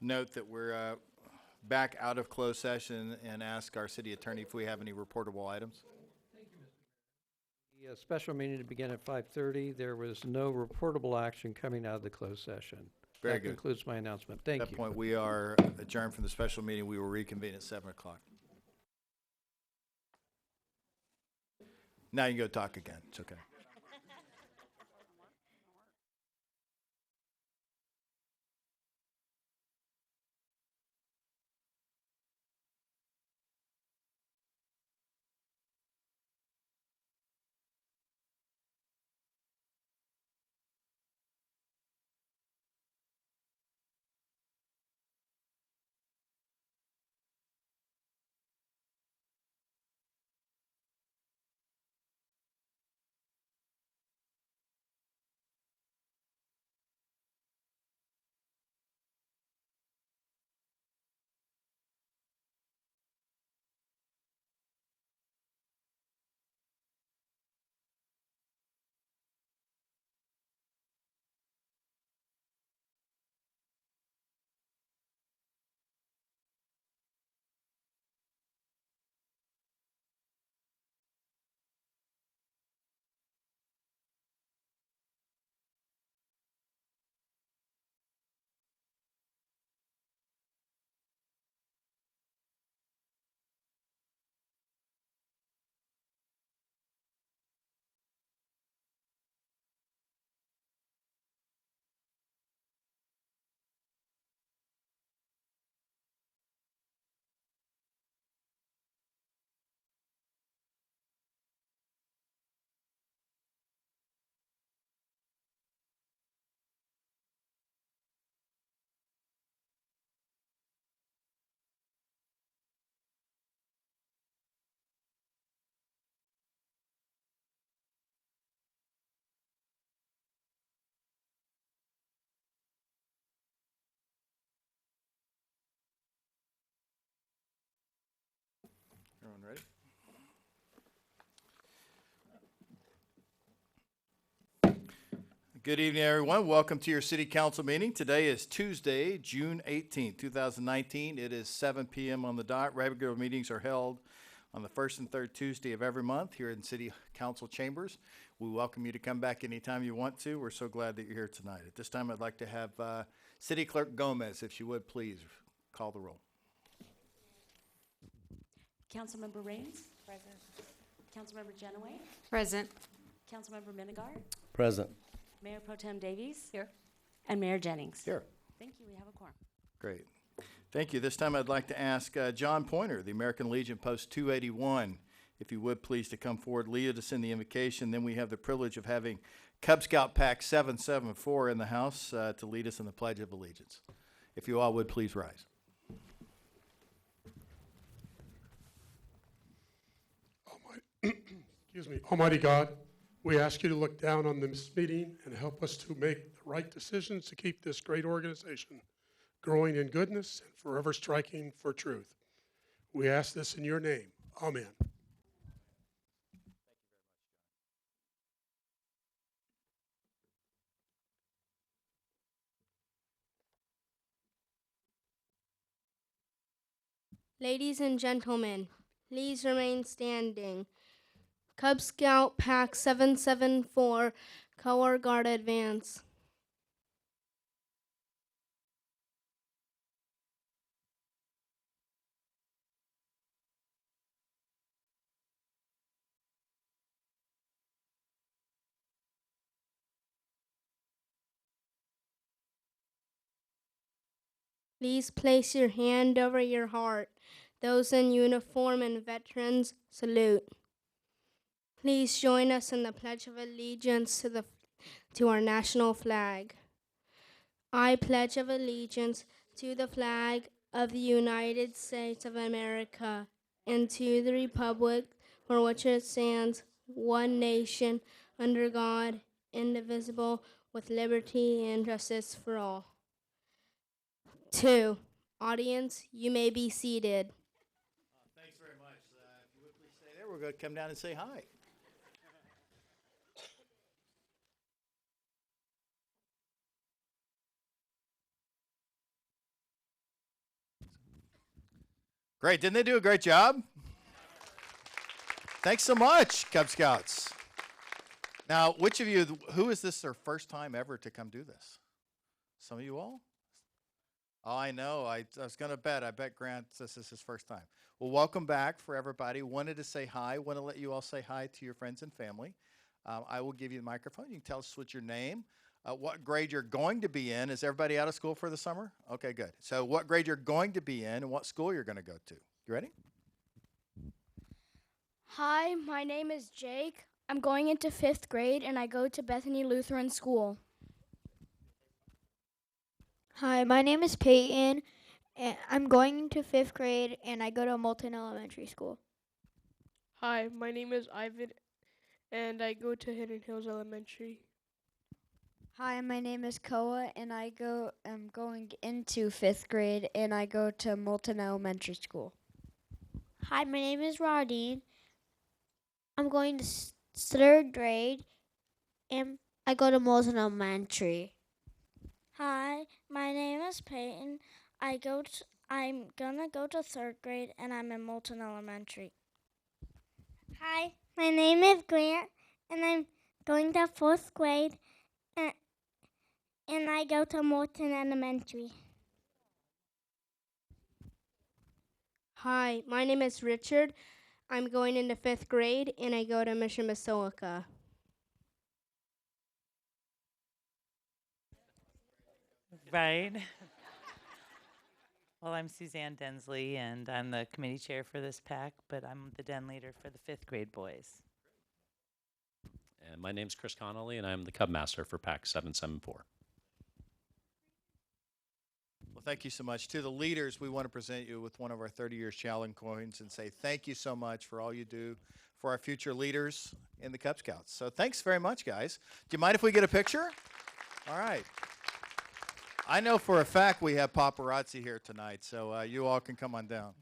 note that we're back out of closed session and ask our city attorney if we have any reportable items. The special meeting to begin at 5:30. There was no reportable action coming out of the closed session. Very that good. concludes my announcement. Thank At you. that point, we are adjourned from the special meeting. We will reconvene at 7 o'clock. Now you can go talk again. It's okay. Everyone ready? Good evening, everyone. Welcome to your city council meeting. Today is Tuesday, June 18th, 2019. It is 7 p.m. on the dot. Regular meetings are held on the first and third Tuesday of every month here in city council chambers. We welcome you to come back anytime you want to. We're so glad that you're here tonight. At this time, I'd like to have City Clerk Gomez, if she would please call the roll. Councilmember Raines? Present. Councilmember Genoway? Present. Councilmember Minigar? Present. Mayor Pro Tem Davies? Here. And Mayor Jennings? Here. Thank you. We have a quorum. Great. Thank you. This time I'd like to ask John Pointer, the American Legion Post 281, if you would please to come forward, lead us in the invocation. Then we have the privilege of having Cub Scout Pack 774 in the house to lead us in the Pledge of Allegiance. If you all would please rise. Excuse me. Almighty God, we ask you to look down on this meeting and help us to make the right decisions to keep this great organization growing in goodness and forever striking for truth. We ask this in your name. Amen. Ladies and gentlemen, please remain standing. Cub Scout Pack 774, Color Guard Advance. Please place your hand over your heart. Those in uniform and veterans, salute. Please join us in the Pledge of Allegiance to our national flag. I pledge of allegiance to the flag of the United States of America and to the republic for which it stands, one nation, under God, indivisible, with liberty and justice for all. 2. Audience, you may be seated. Thanks very much. If you would please stay there, we're going to come down and say hi. Great. Didn't they do a great job? Thanks so much, Cub Scouts. Now, which of you, who is this their first time ever to come do this? Some of you all? Oh, I know. I was going to bet. I bet Grant, this is his first time. Well, welcome back for everybody. Wanted to say hi. Want to let you all say hi to your friends and family. I will give you the microphone. You can tell us what's your name, what grade you're going to be in. Is everybody out of school for the summer? Okay, good. So what grade you're going to be in and what school you're going to go to. You ready? Hi, my name is Jake. I'm going into 5th grade and I go to Bethany Lutheran School. Hi, my name is Peyton. And I'm going to 5th grade and I go to Moulton Elementary School. Hi, my name is Ivan, and I go to Hidden Hills Elementary. Hi, my name is Koa and I'm going into 5th grade and I go to Moulton Elementary School. Hi, my name is Rodine. I'm going to 3rd grade and I go to Moulton Elementary. Hi, my name is Peyton. I'm gonna go to 3rd grade and I'm in Moulton Elementary. Hi, my name is Grant and I'm going to 4th grade and I go to Moulton Elementary. Hi, my name is Richard. I'm going into 5th grade and I go to Mission Basilica. Right. Well, I'm Suzanne Densley, and I'm the committee chair for this pack, but I'm the den leader for the 5th grade boys. And my name's Chris Connolly, and I'm the Cub Master for Pack 774. Well, thank you so much. To the leaders, we want to present you with one of our 30 Years Challenge coins and say thank you so much for all you do for our future leaders in the Cub Scouts. So thanks very much, guys. Do you mind if we get a picture? All right. I know for a fact we have paparazzi here tonight, so you all can come on down.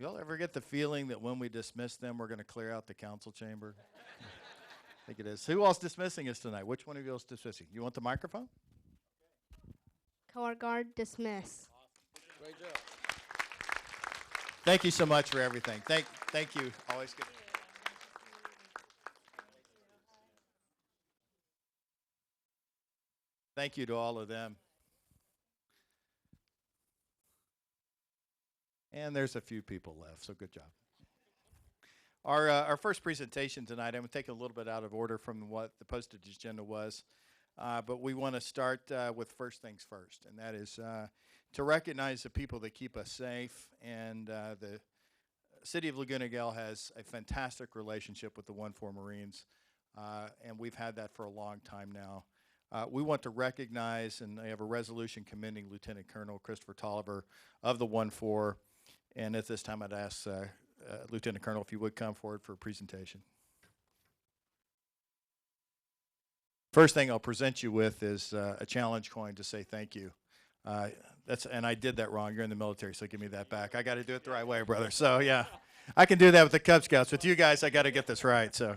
Y'all ever get the feeling that when we dismiss them, we're going to clear out the council chamber? I think it is. Who else dismissing us tonight? Which one of you else dismissing? You want the microphone? Color guard dismiss. Great job. Thank you so much for everything. Thank you. Always good. Thank you to all of them. And there's a few people left, so good job. Our first presentation tonight, I'm going to take a little bit out of order from what the posted agenda was, but we want to start with first things first, and that is to recognize the people that keep us safe. And the City of Laguna Niguel has a fantastic relationship with the 1-4 Marines, and we've had that for a long time now. We want to recognize, and I have a resolution commending Lieutenant Colonel Christopher Tolliver of the 1-4. And at this time, I'd ask Lieutenant Colonel if you would come forward for a presentation. First thing I'll present you with is a challenge coin to say thank you. And I did that wrong. You're in the military, so give me that back. I got to do it the right way, brother. So, yeah, I can do that with the Cub Scouts. With you guys, I got to get this right. So,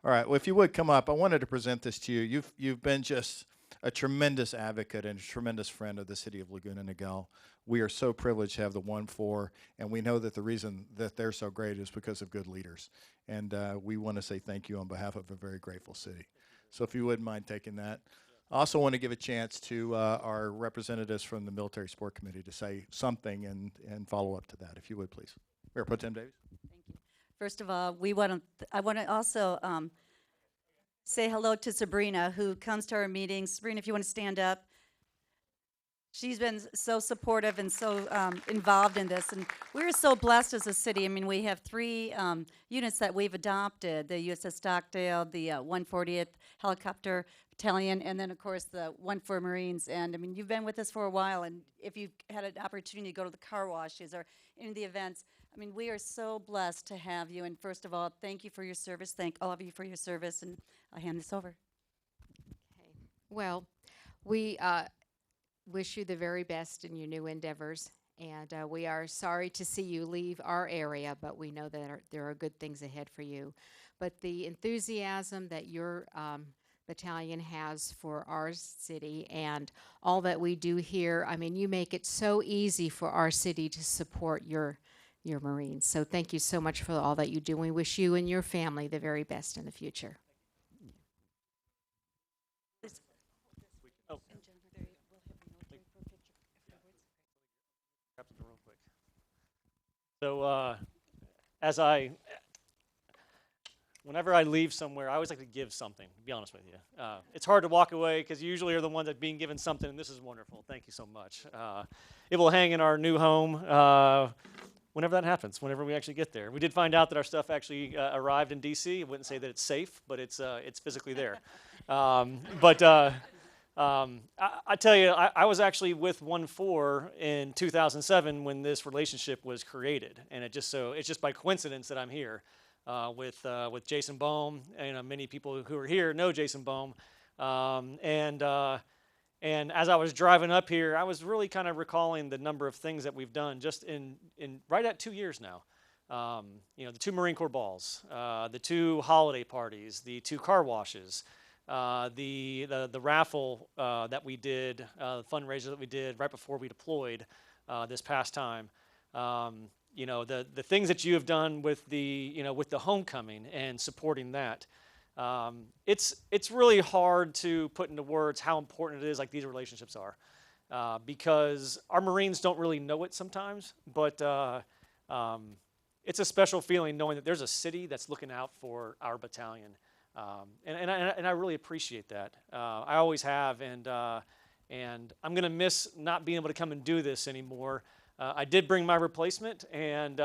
all right, well, if you would come up, I wanted to present this to you. You've been just a tremendous advocate and a tremendous friend of the City of Laguna Niguel. We are so privileged to have the 1-4, and we know that the reason that they're so great is because of good leaders. And we want to say thank you on behalf of a very grateful city. So if you wouldn't mind taking that. I also want to give a chance to our representatives from the Military Sport Committee to say something and follow up to that, if you would, please. Mayor Pro Tem Davies. Thank you. First of all, I want to also say hello to Sabrina, who comes to our meetings. Sabrina, if you want to stand up. She's been so supportive and so involved in this, and we're so blessed as a city. I mean, we have 3 units that we've adopted: the USS Stockdale, the 140th Helicopter Battalion, and then, of course, the 1-4 Marines. And I mean, you've been with us for a while, and if you've had an opportunity to go to the car washes or any of the events, I mean, we are so blessed to have you. And first of all, thank you for your service. Thank all of you for your service, and I'll hand this over. Well, we wish you the very best in your new endeavors, and we are sorry to see you leave our area, but we know that there are good things ahead for you. But the enthusiasm that your battalion has for our city and all that we do here, I mean, you make it so easy for our city to support your Marines. So thank you so much for all that you do. We wish you and your family the very best in the future. So whenever I leave somewhere, I always like to give something, to be honest with you. It's hard to walk away because you usually are the one that's being given something, and this is wonderful. Thank you so much. It will hang in our new home whenever that happens, whenever we actually get there. We did find out that our stuff actually arrived in D.C. I wouldn't say that it's safe, but it's physically there. I tell you, I was actually with 1-4 in 2007 when this relationship was created, and it's just by coincidence that I'm here with Jason Bohm. And many people who are here know Jason Bohm, and as I was driving up here, I was really kind of recalling the number of things that we've done just in right at 2 years now. The 2 Marine Corps balls, the 2 holiday parties, the 2 car washes. The raffle that we did, the fundraiser that we did right before we deployed this past time. The things that you have done with the homecoming and supporting that. It's really hard to put into words how important it is, like these relationships are, because our Marines don't really know it sometimes, but it's a special feeling knowing that there's a city that's looking out for our battalion. And I really appreciate that. I always have, and I'm going to miss not being able to come and do this anymore. I did bring my replacement, and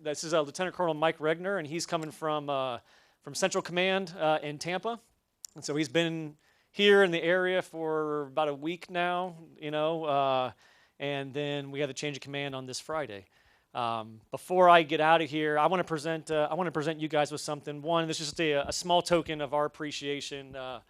this is Lieutenant Colonel Mike Regner, and he's coming from Central Command in Tampa, and so he's been here in the area for about a week now, and then we have the change of command on this Friday. Before I get out of here, I want to present you guys with something. One, this is just a small token of our appreciation, a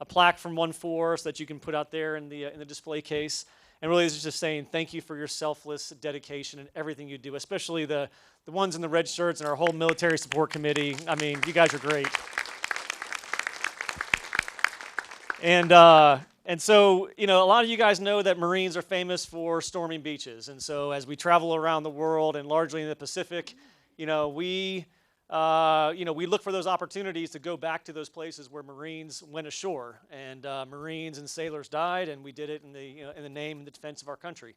plaque from 1-4 so that you can put out there in the display case. And really, this is just saying thank you for your selfless dedication and everything you do, especially the ones in the red shirts and our whole military support committee. I mean, you guys are great. And so, a lot of you guys know that Marines are famous for storming beaches. And so as we travel around the world and largely in the Pacific, we look for those opportunities to go back to those places where Marines went ashore and Marines and sailors died, and we did it in the name and the defense of our country.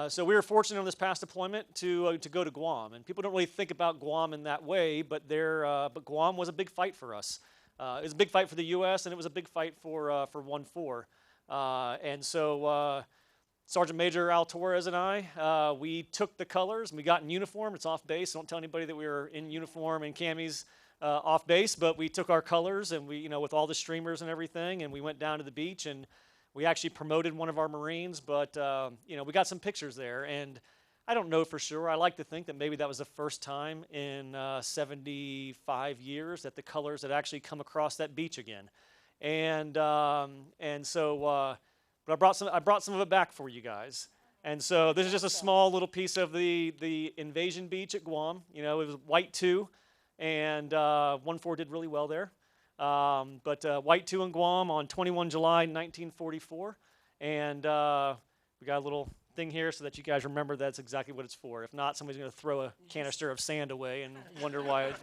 So we were fortunate on this past deployment to go to Guam. And people don't really think about Guam in that way, but Guam was a big fight for us. It was a big fight for the U.S., and it was a big fight for 1-4. And so Sergeant Major Al Torres and I, we took the colors and we got in uniform. It's off base. Don't tell anybody that we were in uniform and camis off base, but we took our colors and we, with all the streamers and everything, and we went down to the beach and we actually promoted one of our Marines, but we got some pictures there, and I don't know for sure. I like to think that maybe that was the first time in 75 years that the colors had actually come across that beach again. And so but I brought some of it back for you guys. And so this is just a small little piece of the invasion beach at Guam. It was White 2, and 1-4 did really well there. But White 2 in Guam on 21 July 1944, and we got a little thing here so that you guys remember that's exactly what it's for. If not, somebody's going to throw a canister of sand away and wonder why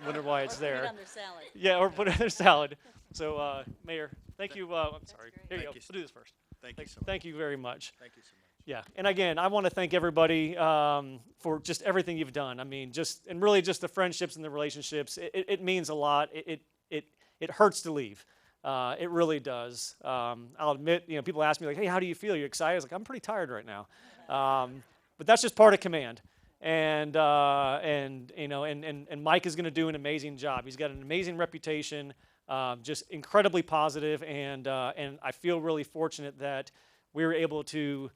it's there. Or put it on their salad. Yeah, or put it on their salad. So, Mayor, thank you. I'm sorry. Here you go. We'll do this first. Thank you so much. Thank you very much. Thank you so much. Yeah, and again, I want to thank everybody for just everything you've done. I mean, and really just the friendships and the relationships. It means a lot. It hurts to leave. It really does. I'll admit, people ask me like, "Hey, how do you feel? You excited?" I was like, "I'm pretty tired right now," but that's just part of command. And Mike is going to do an amazing job. He's got an amazing reputation, just incredibly positive, and I feel really fortunate that we were able to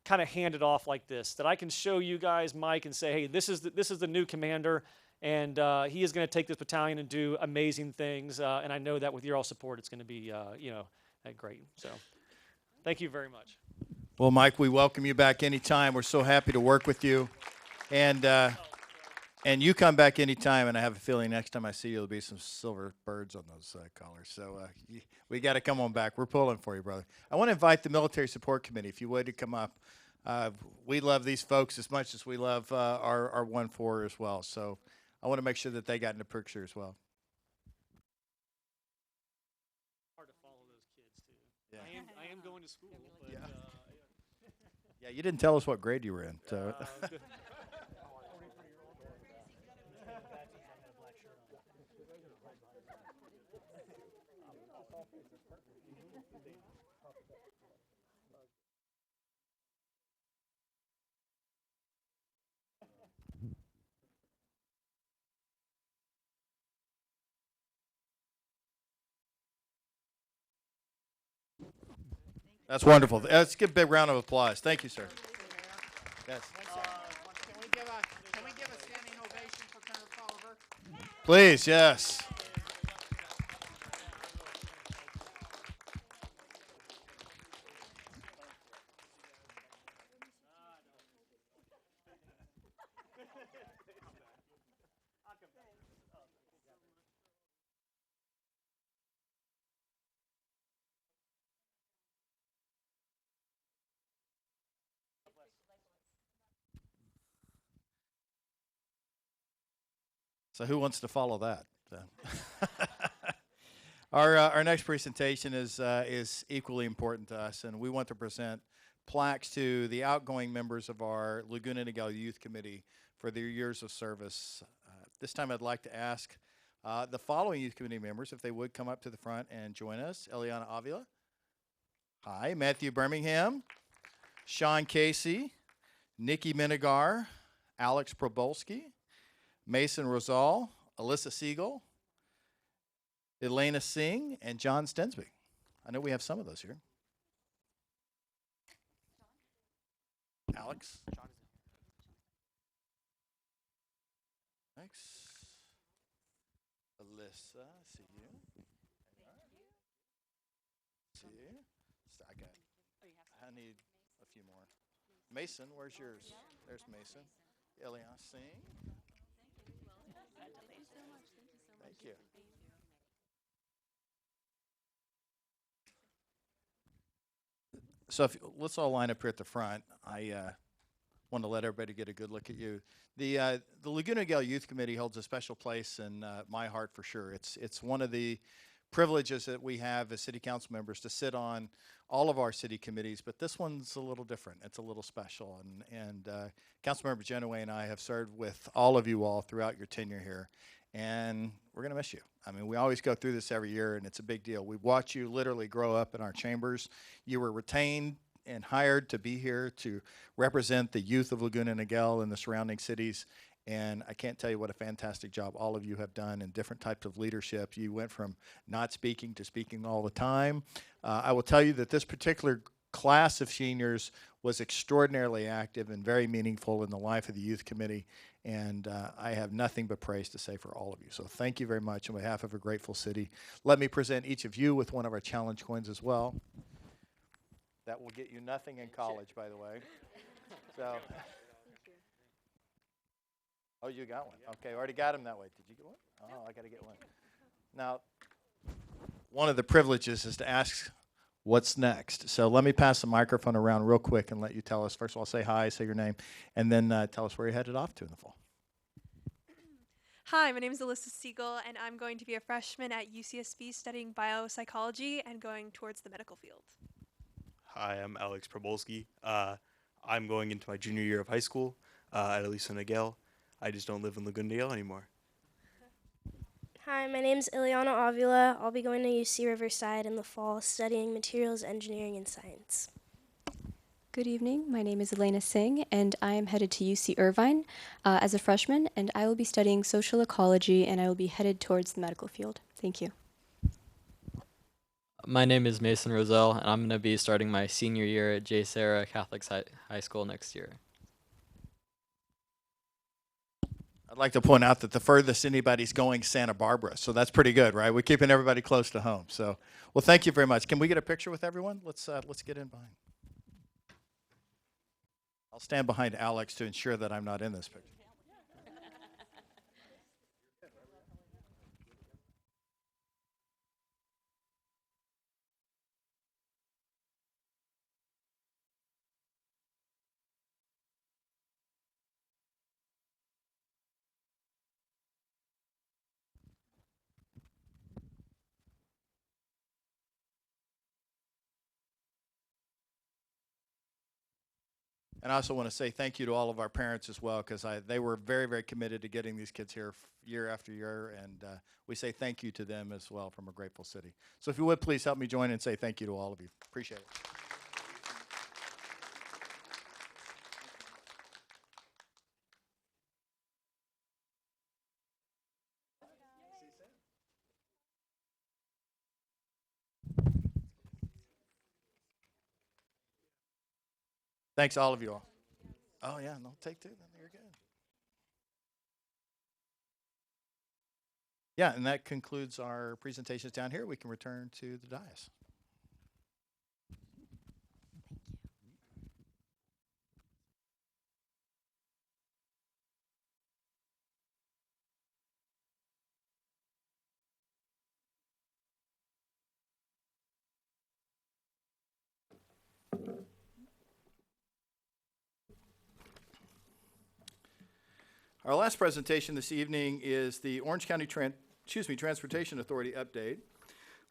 kind of hand it off like this. That I can show you guys Mike and say, "Hey, this is the new commander." And he is going to take this battalion and do amazing things. And I know that with your all support, it's going to be, great. So thank you very much. Well, Mike, we welcome you back anytime. We're so happy to work with you. And you come back anytime, and I have a feeling next time I see you, there'll be some silver birds on those collars. So we got to come on back. We're pulling for you, brother. I want to invite the Military Support Committee, if you would, to come up. We love these folks as much as we love our 1-4 as well. So I want to make sure that they got in the picture as well. Hard to follow those kids too. Yeah. I am going to school. But, yeah. Yeah, you didn't tell us what grade you were in. So. That's wonderful. Let's give a big round of applause. Thank you, sir. Yes. Can we give a standing ovation for Colonel Tolliver? Please, yes. So who wants to follow that? So. Our next presentation is equally important to us, and we want to present plaques to the outgoing members of our Laguna Niguel Youth Committee for their years of service. This time I'd like to ask the following Youth Committee members if they would come up to the front and join us. Eliana Avila. Hi. Matthew Birmingham. Sean Casey. Nikki Minigar. Alex Probolski. Mason Rosal, Alyssa Siegel, Elena Singh, and John Stensby. I know we have some of those here. Alex. Thanks. Alyssa, see you. See you. I need a few more. Mason, where's yours? There's Mason. Eliana Singh. Thank you. So let's all line up here at the front. I want to let everybody get a good look at you. The Laguna Niguel Youth Committee holds a special place in my heart for sure. It's one of the privileges that we have as city council members to sit on all of our city committees, but this one's a little different. It's a little special, and Councilmember Genoway and I have served with all of you all throughout your tenure here, and we're going to miss you. I mean, we always go through this every year, and it's a big deal. We watch you literally grow up in our chambers. You were retained and hired to be here to represent the youth of Laguna Niguel and the surrounding cities. And I can't tell you what a fantastic job all of you have done in different types of leadership. You went from not speaking to speaking all the time. I will tell you that this particular class of seniors was extraordinarily active and very meaningful in the life of the youth committee. And I have nothing but praise to say for all of you. So thank you very much on behalf of a grateful city. Let me present each of you with one of our challenge coins as well. That will get you nothing in college, by the way. So. Oh, you got one. Okay, already got him that way. Did you get one? Oh, I got to get one. Now, one of the privileges is to ask what's next. So let me pass the microphone around real quick and let you tell us. First of all, say hi, say your name, and then tell us where you're headed off to in the fall. Hi, my name is Alyssa Siegel, and I'm going to be a freshman at UCSB studying biopsychology and going towards the medical field. Hi, I'm Alex Probolski. I'm going into my junior year of high school at Elisa Niguel. I just don't live in Laguna Niguel anymore. Hi, my name is Ileana Avila. I'll be going to UC Riverside in the fall studying materials engineering and science. Good evening. My name is Elena Singh, and I am headed to UC Irvine as a freshman, and I will be studying social ecology, and I will be headed towards the medical field. Thank you. My name is Mason Roselle, and I'm going to be starting my senior year at J. Sarah Catholic High School next year. I'd like to point out that the furthest anybody's going is Santa Barbara, so that's pretty good, right? We're keeping everybody close to home. So, well, thank you very much. Can we get a picture with everyone? Let's get in behind. I'll stand behind Alex to ensure that I'm not in this picture. And I also want to say thank you to all of our parents as well, because they were very, very committed to getting these kids here year after year, and we say thank you to them as well from a grateful city. So if you would, please help me join and say thank you to all of you. Appreciate it. Thanks, all of you all. Oh, yeah, no, take two, then you're good. Yeah, and that concludes our presentations down here. We can return to the dais. Our last presentation this evening is the Orange County Transportation Authority update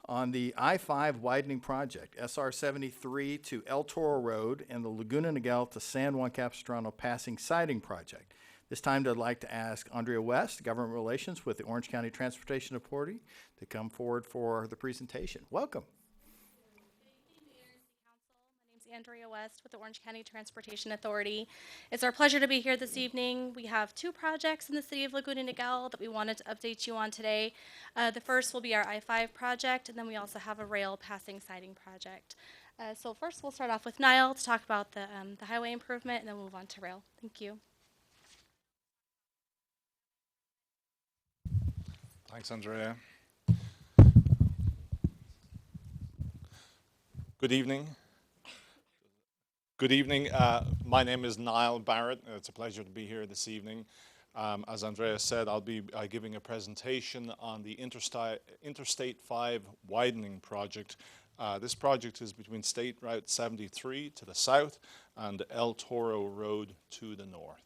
on the I-5 widening project, SR 73 to El Toro Road and the Laguna Niguel to San Juan Capistrano passing siding project. This time I'd like to ask Andrea West, Government Relations with the Orange County Transportation Authority, to come forward for the presentation. Welcome. Andrea West with the Orange County Transportation Authority. It's our pleasure to be here this evening. We have two projects in the city of Laguna Niguel that we wanted to update you on today. The first will be our I-5 project, and then we also have a rail passing siding project. So first we'll start off with Niall to talk about the highway improvement, and then we'll move on to rail. Thank you. Thanks, Andrea. Good evening. Good evening. My name is Niall Barrett. It's a pleasure to be here this evening. As Andrea said, I'll be giving a presentation on the Interstate 5 widening project. This project is between State Route 73 to the south and El Toro Road to the north.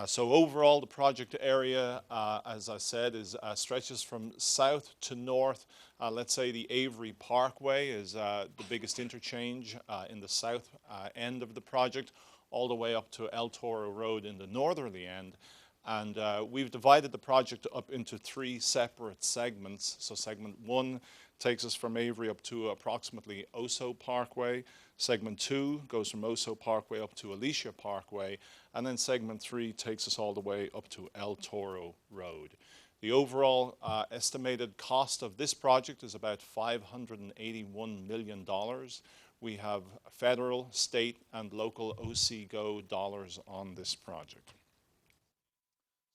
So overall, the project area, as I said, stretches from south to north. Let's say the Avery Parkway is the biggest interchange in the south end of the project, all the way up to El Toro Road in the northerly end. And we've divided the project up into three separate segments. So segment 1 takes us from Avery up to approximately Oso Parkway. Segment 2 goes from Oso Parkway up to Alicia Parkway. And then segment 3 takes us all the way up to El Toro Road. The overall estimated cost of this project is about $581 million. We have federal, state, and local OCGO dollars on this project.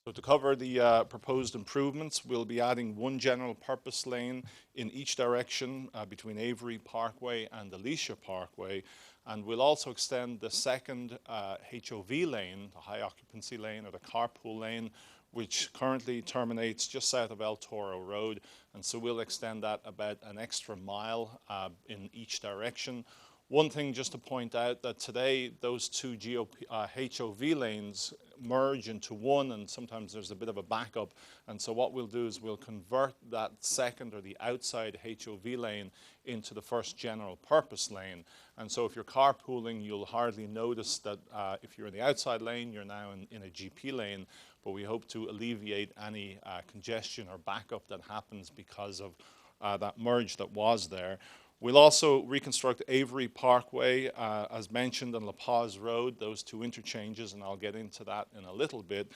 So to cover the proposed improvements, we'll be adding one general purpose lane in each direction between Avery Parkway and Alicia Parkway. And we'll also extend the second HOV lane, the high occupancy lane or the carpool lane, which currently terminates just south of El Toro Road. And so we'll extend that about an extra mile in each direction. One thing just to point out that today those two HOV lanes merge into one, and sometimes there's a bit of a backup. And so what we'll do is we'll convert that second or the outside HOV lane into the first general purpose lane. And so if you're carpooling, you'll hardly notice that if you're in the outside lane, you're now in a GP lane. But we hope to alleviate any congestion or backup that happens because of that merge that was there. We'll also reconstruct Avery Parkway, as mentioned, on La Paz Road, those two interchanges, and I'll get into that in a little bit.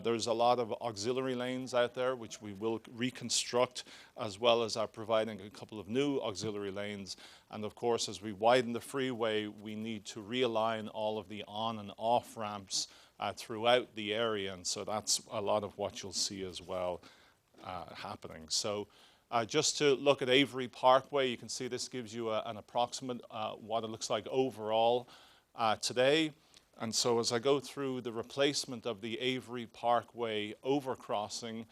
There's a lot of auxiliary lanes out there, which we will reconstruct, as well as providing a couple of new auxiliary lanes. And of course, as we widen the freeway, we need to realign all of the on and off ramps throughout the area. And so that's a lot of what you'll see as well happening. So just to look at Avery Parkway, you can see this gives you an approximate what it looks like overall today. And so as I go through the replacement of the Avery Parkway overcrossing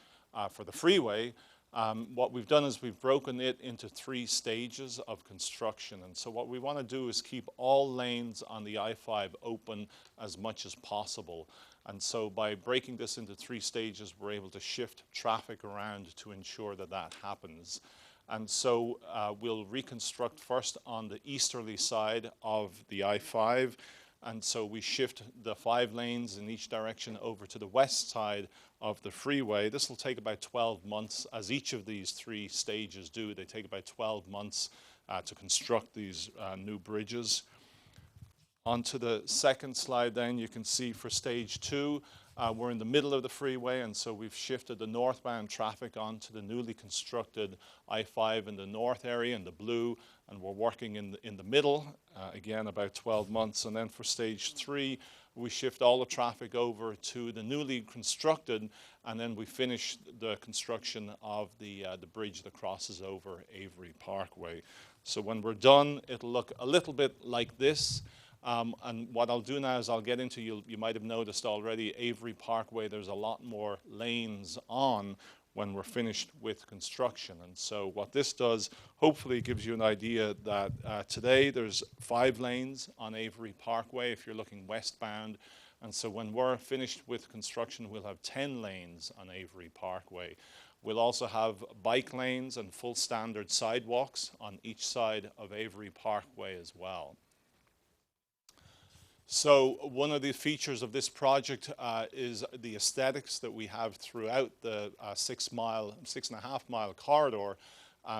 for the freeway, what we've done is we've broken it into 3 stages of construction. And so what we want to do is keep all lanes on the I-5 open as much as possible. And so by breaking this into 3 stages, we're able to shift traffic around to ensure that that happens. And so we'll reconstruct first on the easterly side of the I-5. And so we shift the 5 lanes in each direction over to the west side of the freeway. This will take about 12 months, as each of these 3 stages do. They take about 12 months to construct these new bridges. Onto the second slide then, you can see for stage 2, we're in the middle of the freeway, and so we've shifted the northbound traffic onto the newly constructed I-5 in the north area in the blue, and we're working in the middle, again about 12 months. And then for stage 3, we shift all the traffic over to the newly constructed, and then we finish the construction of the bridge that crosses over Avery Parkway. So when we're done, it'll look a little bit like this. And what I'll do now is I'll get into, you might have noticed already, Avery Parkway, there's a lot more lanes on when we're finished with construction. And so what this does, hopefully gives you an idea that today there's 5 lanes on Avery Parkway if you're looking westbound. And so when we're finished with construction, we'll have 10 lanes on Avery Parkway. We'll also have bike lanes and full standard sidewalks on each side of Avery Parkway as well. So one of the features of this project is the aesthetics that we have throughout the 6.5 mile corridor.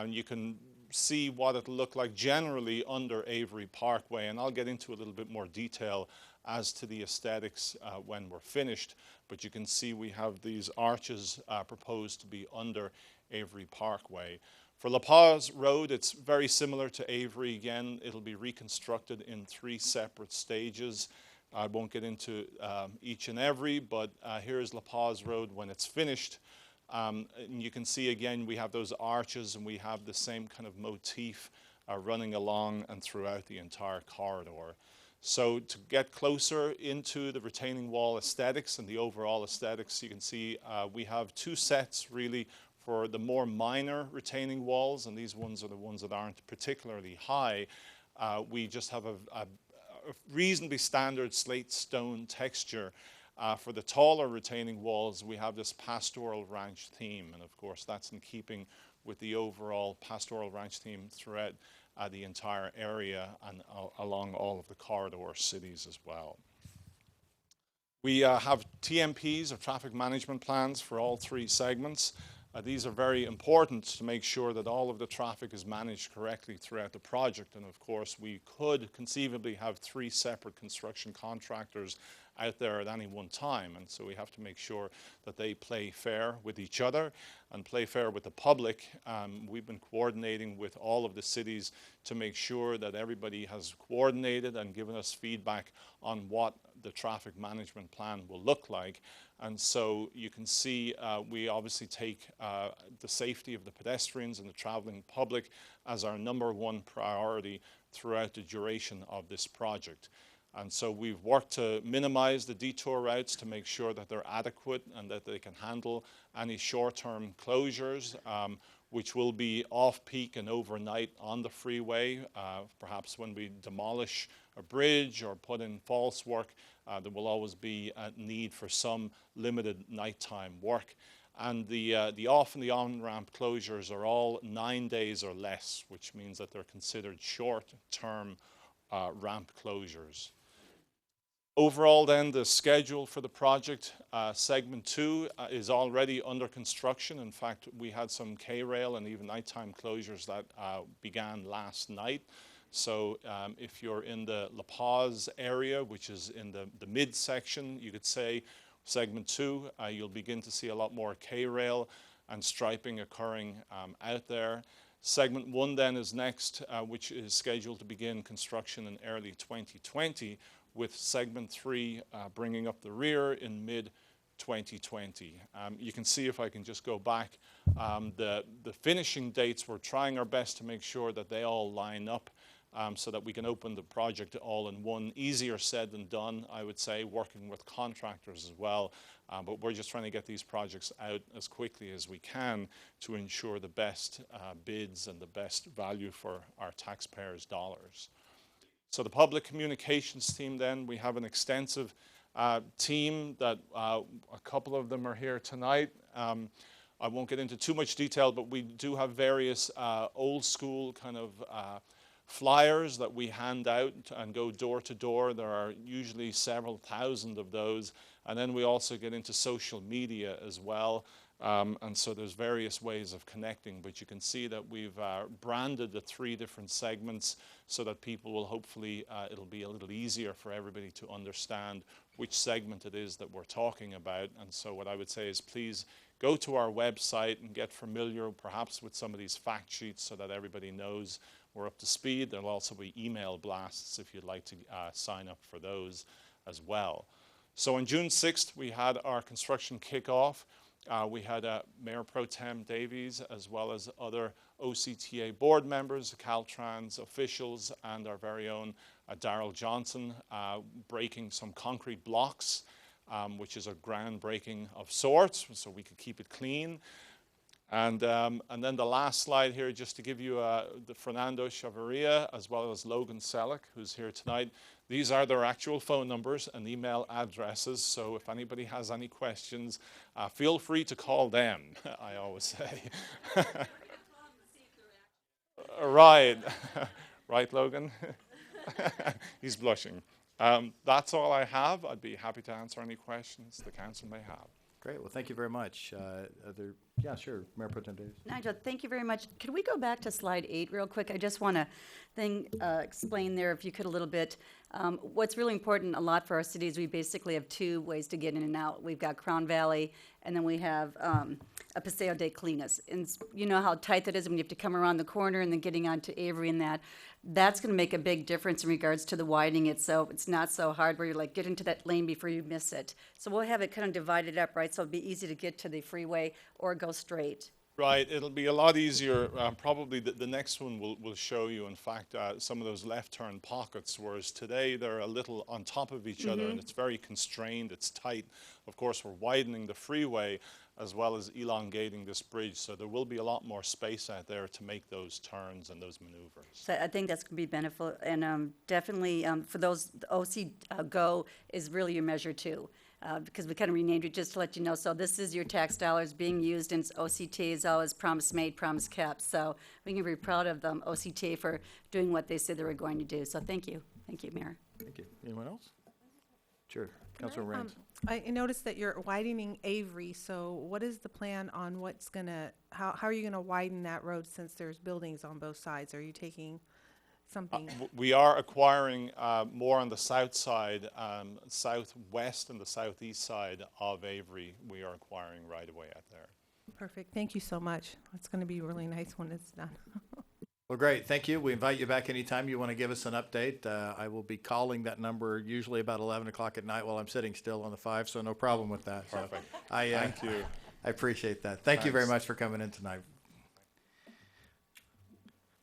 You can see what it'll look like generally under Avery Parkway, and I'll get into a little bit more detail as to the aesthetics when we're finished. But you can see we have these arches proposed to be under Avery Parkway. For La Paz Road, it's very similar to Avery. Again, it'll be reconstructed in 3 separate stages. I won't get into each and every, but here's La Paz Road when it's finished. And you can see again, we have those arches and we have the same kind of motif running along and throughout the entire corridor. So to get closer into the retaining wall aesthetics and the overall aesthetics, you can see we have 2 sets really for the more minor retaining walls, and these ones are the ones that aren't particularly high. We just have a reasonably standard slate stone texture. For the taller retaining walls, we have this pastoral ranch theme, and of course that's in keeping with the overall pastoral ranch theme throughout the entire area and along all of the corridor cities as well. We have TMPs, or traffic management plans, for all 3 segments. These are very important to make sure that all of the traffic is managed correctly throughout the project. And of course, we could conceivably have 3 separate construction contractors out there at any one time. And so we have to make sure that they play fair with each other and play fair with the public. We've been coordinating with all of the cities to make sure that everybody has coordinated and given us feedback on what the traffic management plan will look like. And so you can see we obviously take the safety of the pedestrians and the traveling public as our #1 priority throughout the duration of this project. And so we've worked to minimize the detour routes to make sure that they're adequate and that they can handle any short-term closures. which will be off-peak and overnight on the freeway. Perhaps when we demolish a bridge or put in false work, there will always be a need for some limited nighttime work. And the off and the on-ramp closures are all 9 days or less, which means that they're considered short-term ramp closures. Overall then, the schedule for the project, segment 2 is already under construction. In fact, we had some K-rail and even nighttime closures that began last night. So if you're in the La Paz area, which is in the midsection, you could say, segment 2, you'll begin to see a lot more K-rail and striping occurring out there. Segment 1 then is next, which is scheduled to begin construction in early 2020, with segment 3 bringing up the rear in mid-2020. You can see, if I can just go back, the finishing dates, we're trying our best to make sure that they all line up so that we can open the project all in one. Easier said than done, I would say, working with contractors as well. But we're just trying to get these projects out as quickly as we can to ensure the best bids and the best value for our taxpayers' dollars. So the public communications team then, we have an extensive team that a couple of them are here tonight. I won't get into too much detail, but we do have various old school kind of flyers that we hand out and go door to door. There are usually several thousand of those. And then we also get into social media as well. And so there's various ways of connecting, but you can see that we've branded the 3 different segments so that people will hopefully, it'll be a little easier for everybody to understand which segment it is that we're talking about. And so what I would say is, please go to our website and get familiar perhaps with some of these fact sheets so that everybody knows we're up to speed. There'll also be email blasts if you'd like to sign up for those as well. So on June 6th, we had our construction kickoff. We had Mayor Pro Tem Davies, as well as other OCTA board members, Caltrans officials, and our very own Darrell Johnson, breaking some concrete blocks, which is a groundbreaking of sorts, so we could keep it clean. And then the last slide here, just to give you the Fernando Chavarria, as well as Logan Selleck, who's here tonight. These are their actual phone numbers and email addresses, so if anybody has any questions, feel free to call them, I always say. Right. Right, Logan? He's blushing. That's all I have. I'd be happy to answer any questions the council may have. Great. Well, thank you very much. Yeah, sure. Mayor Pro Tem Davis. Nigel, thank you very much. Could we go back to slide 8 real quick? I just want to explain there, if you could, a little bit. What's really important a lot for our city is we basically have 2 ways to get in and out. We've got Crown Valley, and then we have a Paseo de Clinas. And you know how tight that is when you have to come around the corner and then getting onto Avery and that. That's going to make a big difference in regards to the widening it, so it's not so hard where you're like, get into that lane before you miss it. So we'll have it kind of divided up, right, so it'll be easy to get to the freeway or go straight. Right, it'll be a lot easier. Probably the next one will show you, in fact, some of those left turn pockets, whereas today they're a little on top of each other and it's very constrained, it's tight. Of course, we're widening the freeway as well as elongating this bridge, so there will be a lot more space out there to make those turns and those maneuvers. So I think that's going to be beneficial, and definitely for those, the OC Go is really your measure too. Because we kind of renamed it just to let you know. So this is your tax dollars being used, and OCTA is always promise made, promise kept. So we can be proud of them, OCTA, for doing what they said they were going to do. So thank you. Thank you, Mayor. Thank you. Anyone else? Sure. Councilor Rand. I noticed that you're widening Avery, so what is the plan on what's gonna, how are you gonna widen that road since there's buildings on both sides? Are you taking something? We are acquiring more on the south side, southwest and the southeast side of Avery. We are acquiring right away out there. Perfect. Thank you so much. It's going to be really nice when it's done. Well, great. Thank you. We invite you back anytime you want to give us an update. I will be calling that number usually about 11 o'clock at night while I'm sitting still on the 5, so no problem with that. Perfect. So Thank you. I appreciate that. Thank you very much for coming in tonight.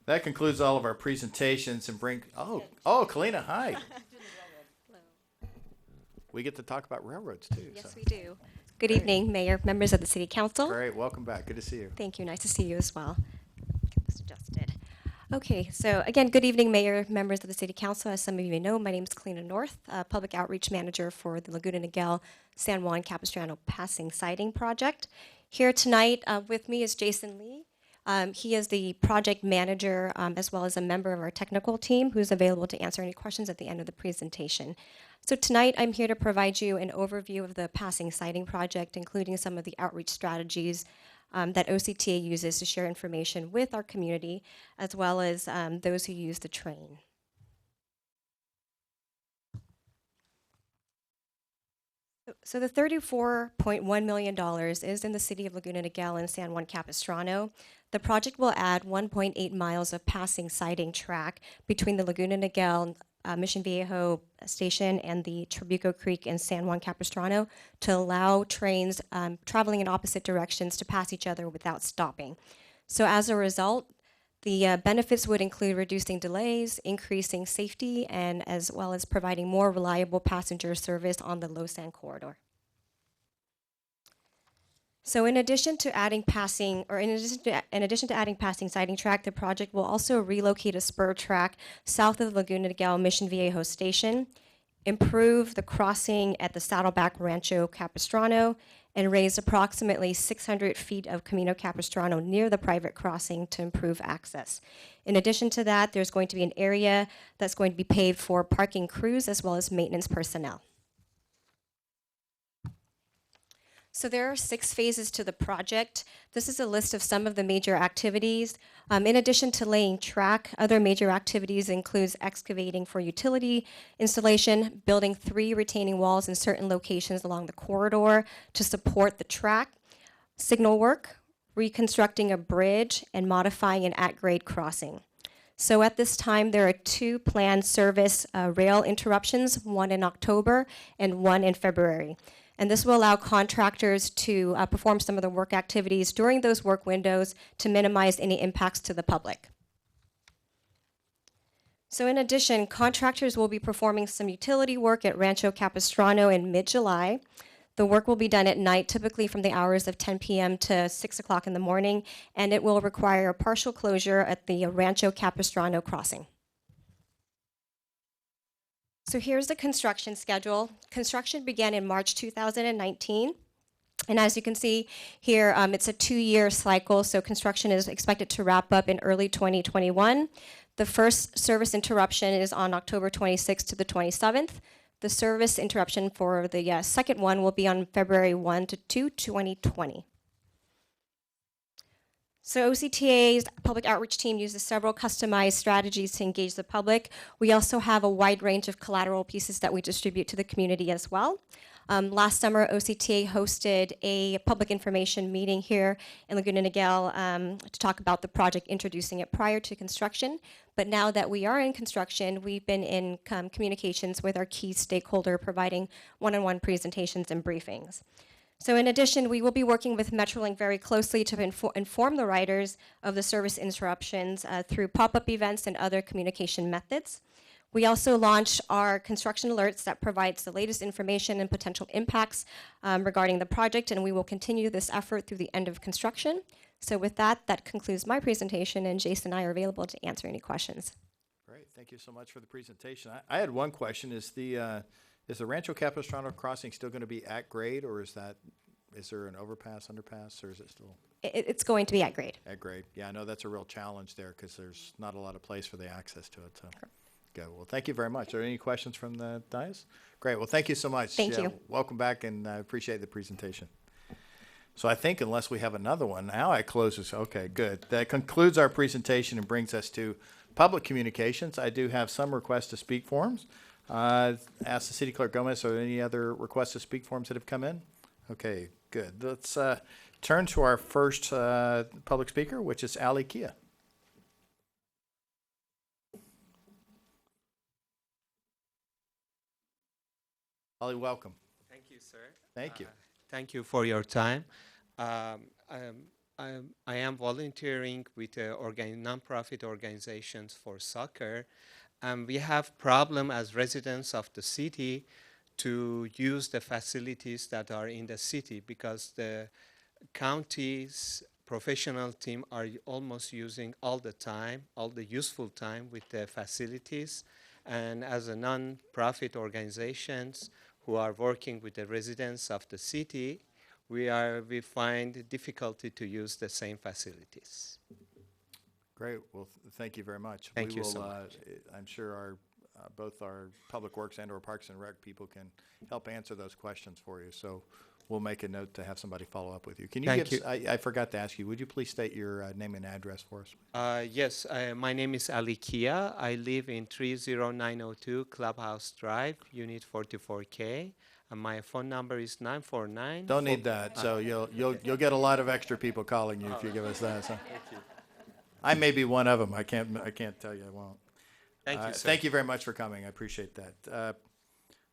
That concludes all of our presentations and Kalina, hi. We get to talk about railroads too. Yes, so. we do. Good Great. evening, Mayor, members of the City Council. Great, welcome back. Good to see you. Thank you. Nice to see you as well. Get this adjusted. Okay, so again, good evening, Mayor, members of the City Council. As some of you may know, my name is Kalina North, Public Outreach Manager for the Laguna Niguel San Juan Capistrano Passing Siding Project. Here tonight with me is Jason Lee. He is the project manager as well as a member of our technical team who's available to answer any questions at the end of the presentation. So tonight I'm here to provide you an overview of the passing siding project, including some of the outreach strategies that OCTA uses to share information with our community, as well as those who use the train. So the $34.1 million is in the city of Laguna Niguel and San Juan Capistrano. The project will add 1.8 miles of passing siding track between the Laguna Niguel Mission Viejo station and the Trabuco Creek in San Juan Capistrano to allow trains traveling in opposite directions to pass each other without stopping. So as a result, the benefits would include reducing delays, increasing safety, and as well as providing more reliable passenger service on the Losan corridor. So in addition to adding passing siding track, the project will also relocate a spur track south of the Laguna Niguel Mission Viejo station, improve the crossing at the Saddleback Rancho Capistrano, and raise approximately 600 feet of Camino Capistrano near the private crossing to improve access. In addition to that, there's going to be an area that's going to be paved for parking crews as well as maintenance personnel. So there are 6 phases to the project. This is a list of some of the major activities. In addition to laying track, other major activities includes excavating for utility installation, building 3 retaining walls in certain locations along the corridor to support the track, signal work, reconstructing a bridge, and modifying an at-grade crossing. So at this time, there are 2 planned service rail interruptions, one in October and one in February. And this will allow contractors to perform some of the work activities during those work windows to minimize any impacts to the public. So in addition, contractors will be performing some utility work at Rancho Capistrano in mid-July. The work will be done at night, typically from the hours of 10 p.m. to 6 o'clock in the morning, and it will require a partial closure at the Rancho Capistrano crossing. So here's the construction schedule. Construction began in March 2019. And as you can see here, it's a 2-year cycle, so construction is expected to wrap up in early 2021. The first service interruption is on October 26th to the 27th. The service interruption for the second one will be on February 1 to 2, 2020. So OCTA's public outreach team uses several customized strategies to engage the public. We also have a wide range of collateral pieces that we distribute to the community as well. Last summer, OCTA hosted a public information meeting here in Laguna Niguel to talk about the project, introducing it prior to construction. But now that we are in construction, we've been in communications with our key stakeholder, providing one-on-one presentations and briefings. So in addition, we will be working with Metrolink very closely to inform the riders of the service interruptions through pop-up events and other communication methods. We also launched our construction alerts that provides the latest information and potential impacts regarding the project, and we will continue this effort through the end of construction. So with that, that concludes my presentation, and Jason and I are available to answer any questions. Great, thank you so much for the presentation. I had one question. Is the Rancho Capistrano crossing still going to be at grade, or is there an overpass, underpass, or is it still? It's going to be at grade. At grade. Yeah, I know that's a real challenge there because there's not a lot of place for the access to it. So. Good. Well, thank you very much. Are there any questions from the dais? Great. Well, thank you so much. Thank you. Welcome back, and I appreciate the presentation. So I think unless we have another one, now I close this. Okay, good. That concludes our presentation and brings us to public communications. I do have some requests to speak forms. Ask the City Clerk Gomez, are there any other requests to speak forms that have come in? Okay, good. Let's turn to our first public speaker, which is Ali Kia. Ali, welcome. Thank you, sir. Thank you. Thank you for your time. I am volunteering with nonprofit organizations for soccer. We have problem as residents of the city to use the facilities that are in the city, because the county's professional team are almost using all the time, all the useful time with the facilities. And as a non-profit organizations who are working with the residents of the city, we find difficulty to use the same facilities. Great. Well, thank you very much. Thank We you will, so much. I'm sure our both our Public Works and/or Parks and Rec people can help answer those questions for you. So we'll make a note to have somebody follow up with you. Can you Thank give? you. I forgot to ask you. Would you please state your name and address for us? Yes, my name is Ali Kia. I live in 30902 Clubhouse Drive, Unit 44K. And my phone number is 949. Don't need that. So you'll get a lot of extra people calling you if you give us that. So. Thank you. I may be one of them. I can't tell you I won't. Thank you, sir. Thank you very much for coming. I appreciate that.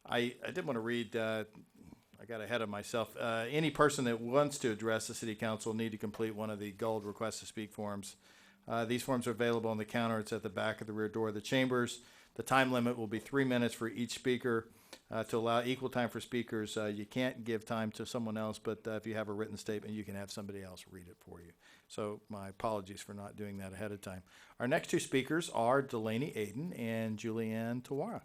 I did want to read. I got ahead of myself. Any person that wants to address the city council will need to complete one of the gold request to speak forms. These forms are available on the counter. It's at the back of the rear door of the chambers. The time limit will be 3 minutes for each speaker. To allow equal time for speakers, you can't give time to someone else, but if you have a written statement, you can have somebody else read it for you. So my apologies for not doing that ahead of time. Our next two speakers are Delaney Aiden and Julianne Tawara.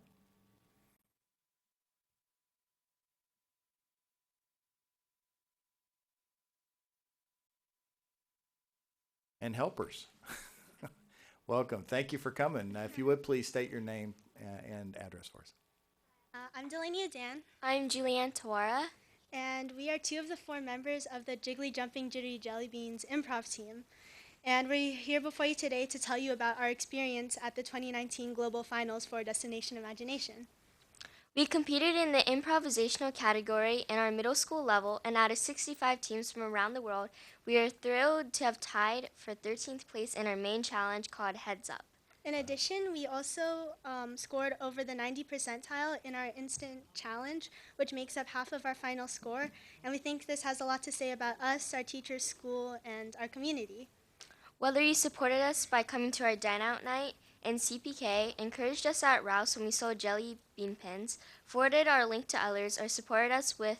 And helpers. Welcome. Thank you for coming. If you would please state your name and address for us. I'm Delaney Adan. I'm Julianne Tawara. And we are two of the 4 members of the Jiggly Jumping Jittery Jelly Beans improv team. And we're here before you today to tell you about our experience at the 2019 Global Finals for Destination Imagination. We competed in the improvisational category in our middle school level, and out of 65 teams from around the world, we are thrilled to have tied for 13th place in our main challenge called Heads Up. In addition, we also scored over the 90 percentile in our instant challenge, which makes up half of our final score. And we think this has a lot to say about us, our teachers, school, and our community. Whether you supported us by coming to our dine out night in CPK, encouraged us at Rouse when we sold jelly bean pins, forwarded our link to others, or supported us with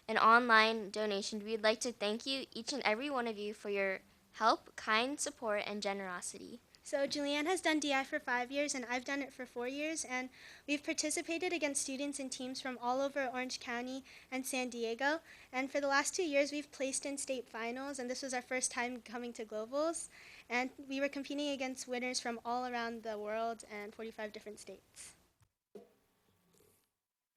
an online donation, we'd like to thank you, each and every one of you, for your help, kind support, and generosity. So Julianne has done DI for 5 years, and I've done it for 4 years, and we've participated against students and teams from all over Orange County and San Diego. And for the last 2 years, we've placed in state finals, and this was our first time coming to Globals. And we were competing against winners from all around the world and 45 different states.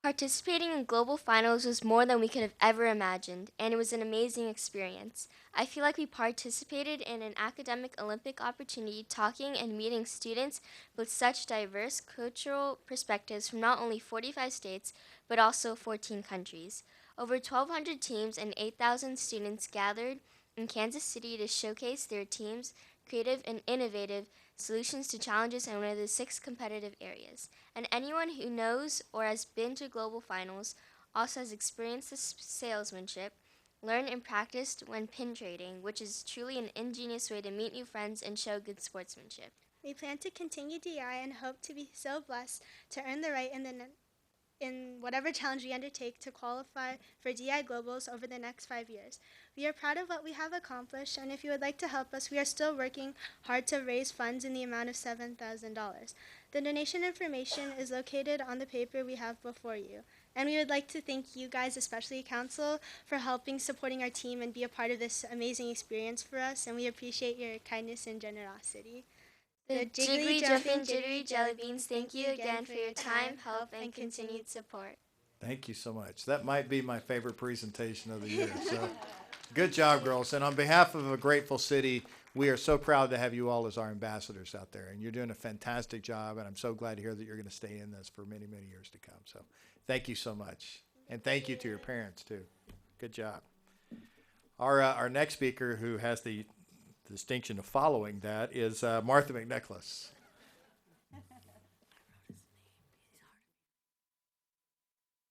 Participating in global finals was more than we could have ever imagined, and it was an amazing experience. I feel like we participated in an academic Olympic opportunity, talking and meeting students with such diverse cultural perspectives from not only 45 states, but also 14 countries. Over 1,200 teams and 8,000 students gathered in Kansas City to showcase their teams' creative and innovative solutions to challenges in one of the 6 competitive areas. And anyone who knows or has been to global finals also has experienced the salesmanship, learned and practiced when pin trading, which is truly an ingenious way to meet new friends and show good sportsmanship. We plan to continue DI and hope to be so blessed to earn the right in whatever challenge we undertake to qualify for DI Globals over the next 5 years. We are proud of what we have accomplished, and if you would like to help us, we are still working hard to raise funds in the amount of $7,000. The donation information is located on the paper we have before you. And we would like to thank you guys, especially Council, for helping supporting our team and be a part of this amazing experience for us, and we appreciate your kindness and generosity. The Jiggly Jumping Jittery Jelly Beans, thank you again for your time, help, and continued support. Thank you so much. That might be my favorite presentation of the year. So, good job, girls. And on behalf of a grateful city, we are so proud to have you all as our ambassadors out there. And you're doing a fantastic job, and I'm so glad to hear that you're going to stay in this for many, many years to come. So thank you so much. And thank you to your parents, too. Good job. Our next speaker, who has the distinction of following that, is Martha McNicholas.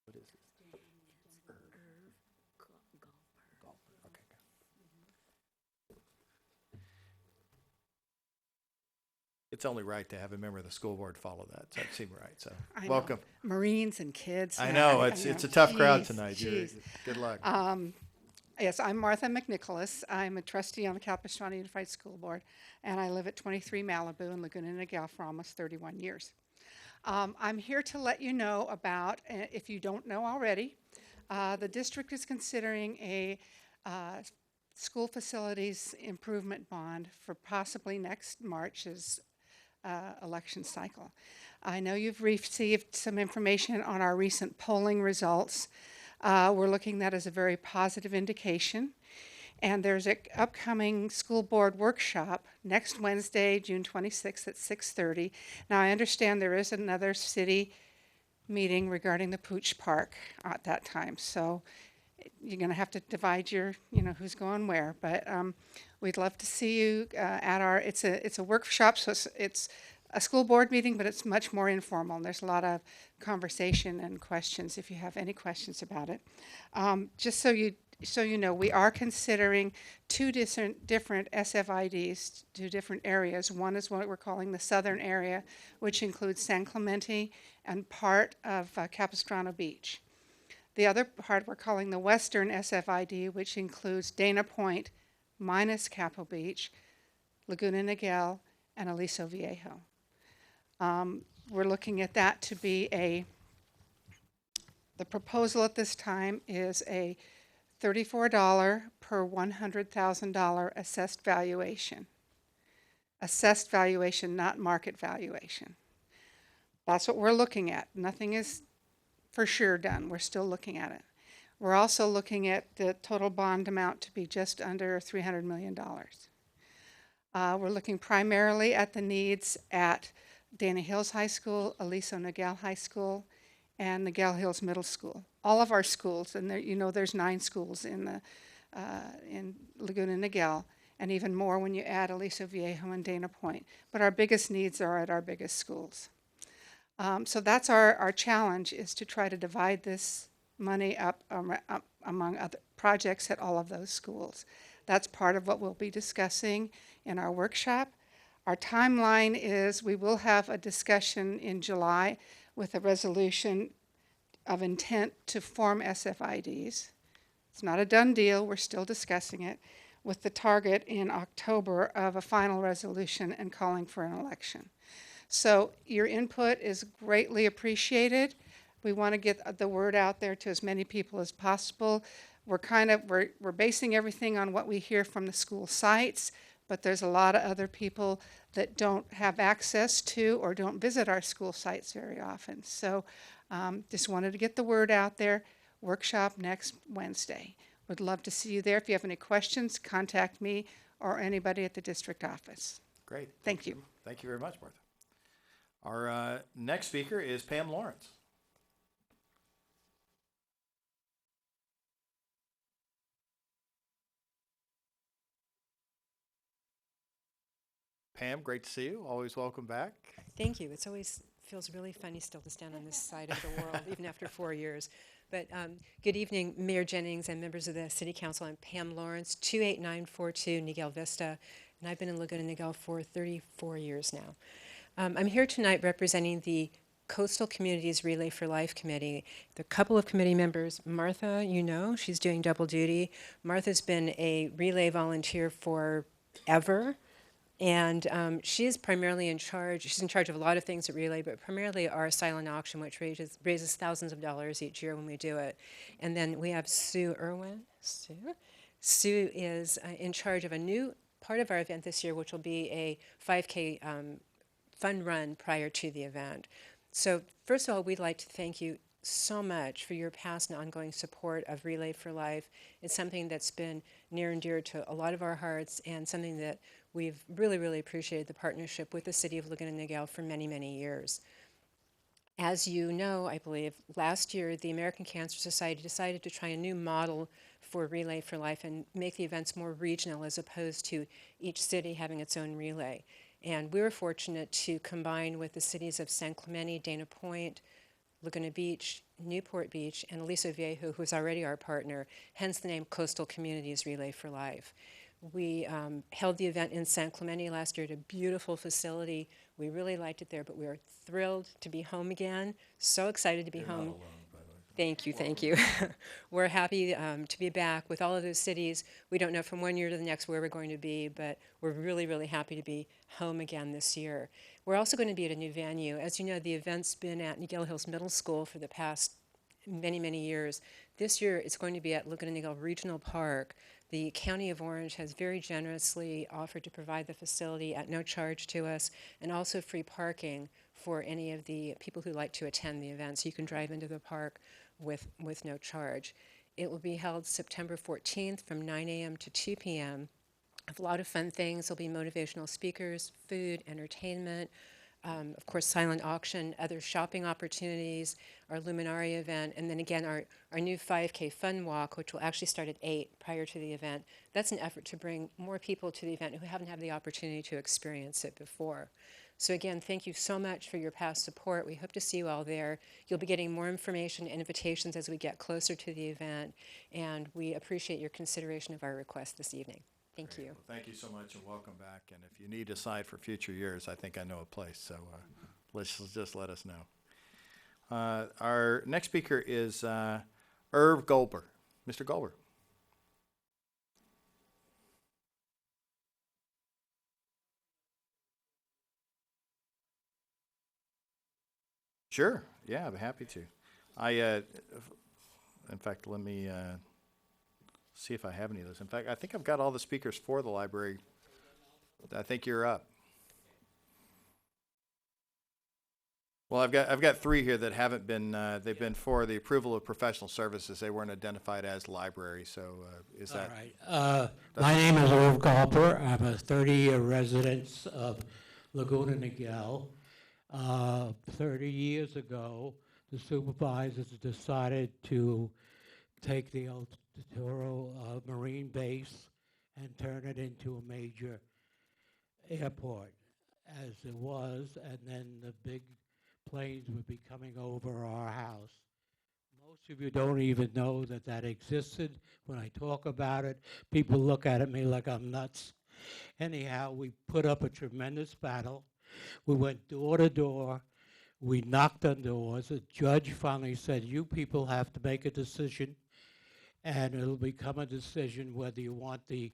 What is this? Okay, good. it's only right to have a member of the school board follow that. So that seemed right. So I know. welcome. Marines and kids. I and know, it's a tough crowd Jeez, tonight. jeez. Good luck. Yes, I'm Martha McNicholas. I'm a trustee on the Capistrano Unified School Board, and I live at 23 Malibu in Laguna Niguel for almost 31 years. I'm here to let you know about, if you don't know already, the district is considering a school facilities improvement bond for possibly next March's election cycle. I know you've received some information on our recent polling results. We're looking at that as a very positive indication. And there's an upcoming school board workshop next Wednesday, June 26th at 6:30. Now, I understand there is another city meeting regarding the Pooch Park at that time. So you're going to have to divide your, who's going where. But we'd love to see you at our, it's a workshop, so it's a school board meeting, but it's much more informal. And there's a lot of conversation and questions if you have any questions about it. Just so you know, we are considering two different SFIDs, two different areas. One is what we're calling the southern area, which includes San Clemente and part of Capistrano Beach. The other part we're calling the western SFID, which includes Dana Point minus Capo Beach, Laguna Niguel, and Aliso Viejo. We're looking at that to be the proposal at this time is a $34 per $100,000 assessed valuation. Assessed valuation, not market valuation. That's what we're looking at. Nothing is for sure done. We're still looking at it. We're also looking at the total bond amount to be just under $300 million. We're looking primarily at the needs at Dana Hills High School, Aliso Niguel High School, and Niguel Hills Middle School. All of our schools, and there, there's 9 schools in Laguna Niguel, and even more when you add Aliso Viejo and Dana Point. But our biggest needs are at our biggest schools. So that's our challenge, is to try to divide this money up among other projects at all of those schools. That's part of what we'll be discussing in our workshop. Our timeline is we will have a discussion in July with a resolution of intent to form SFIDs. It's not a done deal, we're still discussing it, with the target in October of a final resolution and calling for an election. So your input is greatly appreciated. We want to get the word out there to as many people as possible. We're basing everything on what we hear from the school sites, but there's a lot of other people that don't have access to or don't visit our school sites very often. So just wanted to get the word out there. Workshop next Wednesday. Would love to see you there. If you have any questions, contact me or anybody at the district office. Great. Thank you. Thank you very much, Martha. Our next speaker is Pam Lawrence. Pam, great to see you. Always welcome back. Thank you. It's always feels really funny still to stand on this side of the world, even after 4 years. But good evening, Mayor Jennings and members of the City Council. I'm Pam Lawrence, 28942 Niguel Vista, and I've been in Laguna Niguel for 34 years now. I'm here tonight representing the Coastal Communities Relay for Life Committee. The couple of committee members, Martha, she's doing double duty. Martha's been a relay volunteer forever. And she is primarily in charge. She's in charge of a lot of things at Relay, but primarily our silent auction, which raises thousands of dollars each year when we do it. And then we have Sue Irwin. Sue is in charge of a new part of our event this year, which will be a 5K fun run prior to the event. So first of all, we'd like to thank you so much for your past and ongoing support of Relay for Life. It's something that's been near and dear to a lot of our hearts, and something that we've really, really appreciated the partnership with the City of Laguna Niguel for many, many years. As you know, I believe, last year the American Cancer Society decided to try a new model for Relay for Life and make the events more regional as opposed to each city having its own relay. And we were fortunate to combine with the cities of San Clemente, Dana Point, Laguna Beach, Newport Beach, and Aliso Viejo, who is already our partner, hence the name Coastal Communities Relay for Life. We held the event in San Clemente last year at a beautiful facility We really liked it there, but we are thrilled to be home again. So excited to be home. Thank you, thank you. We're happy to be back with all of those cities. We don't know from one year to the next where we're going to be, but we're really, really happy to be home again this year. We're also going to be at a new venue. As you know, the event's been at Niguel Hills Middle School for the past many, many years. This year, it's going to be at Laguna Niguel Regional Park. The County of Orange has very generously offered to provide the facility at no charge to us, and also free parking for any of the people who like to attend the event. So you can drive into the park with no charge. It will be held September 14th from 9 a.m. to 2 p.m. A lot of fun things. There'll be motivational speakers, food, entertainment, of course, silent auction, other shopping opportunities, our Luminari event, and then again, our new 5K Fun Walk, which will actually start at 8 prior to the event. That's an effort to bring more people to the event who haven't had the opportunity to experience it before. So again, thank you so much for your past support. We hope to see you all there. You'll be getting more information and invitations as we get closer to the event, and we appreciate your consideration of our request this evening. Thank you. Well, thank you so much and welcome back. And if you need a site for future years, I think I know a place. So just let us know. Our next speaker is Irv Goldberg. Mr. Goldberg. Sure. Yeah, I'd be happy to. In fact, let me see if I have any of those. In fact, I think I've got all the speakers for the library. I think you're up. Well, I've got 3 here that haven't been. They've been for the approval of professional services. They weren't identified as library. So is that? All right. My name is Irv Galper. I'm a 30-year resident of Laguna Niguel. 30 years ago, the supervisors decided to take the El Toro Marine Base and turn it into a major airport, as it was, and then the big planes would be coming over our house. Most of you don't even know that that existed. When I talk about it, people look at me like I'm nuts. Anyhow, we put up a tremendous battle. We went door to door. We knocked on doors. A judge finally said, you people have to make a decision, and it'll become a decision whether you want the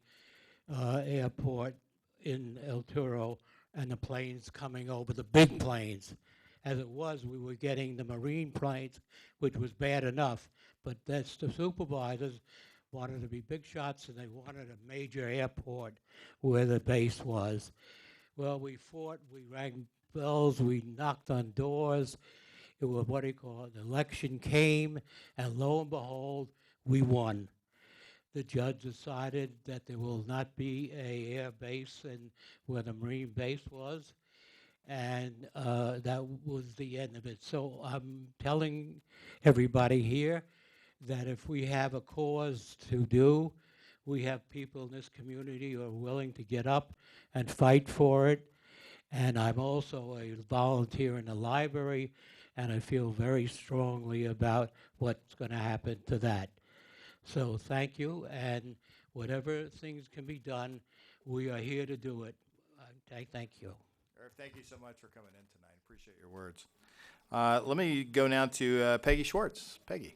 airport in El Toro and the planes coming over, the big planes. As it was, we were getting the marine planes, which was bad enough, but that's the supervisors wanted to be big shots, and they wanted a major airport where the base was. Well, we fought, we rang bells, we knocked on doors. It was what do you call it? The election came, and lo and behold, we won. The judge decided that there will not be a air base in where the Marine base was, and that was the end of it. So I'm telling everybody here that if we have a cause to do, we have people in this community who are willing to get up and fight for it. And I'm also a volunteer in the library, and I feel very strongly about what's going to happen to that. So thank you, and whatever things can be done, we are here to do it. Thank you. Irv, thank you so much for coming in tonight. Appreciate your words. Let me go now to Peggy Schwartz. Peggy.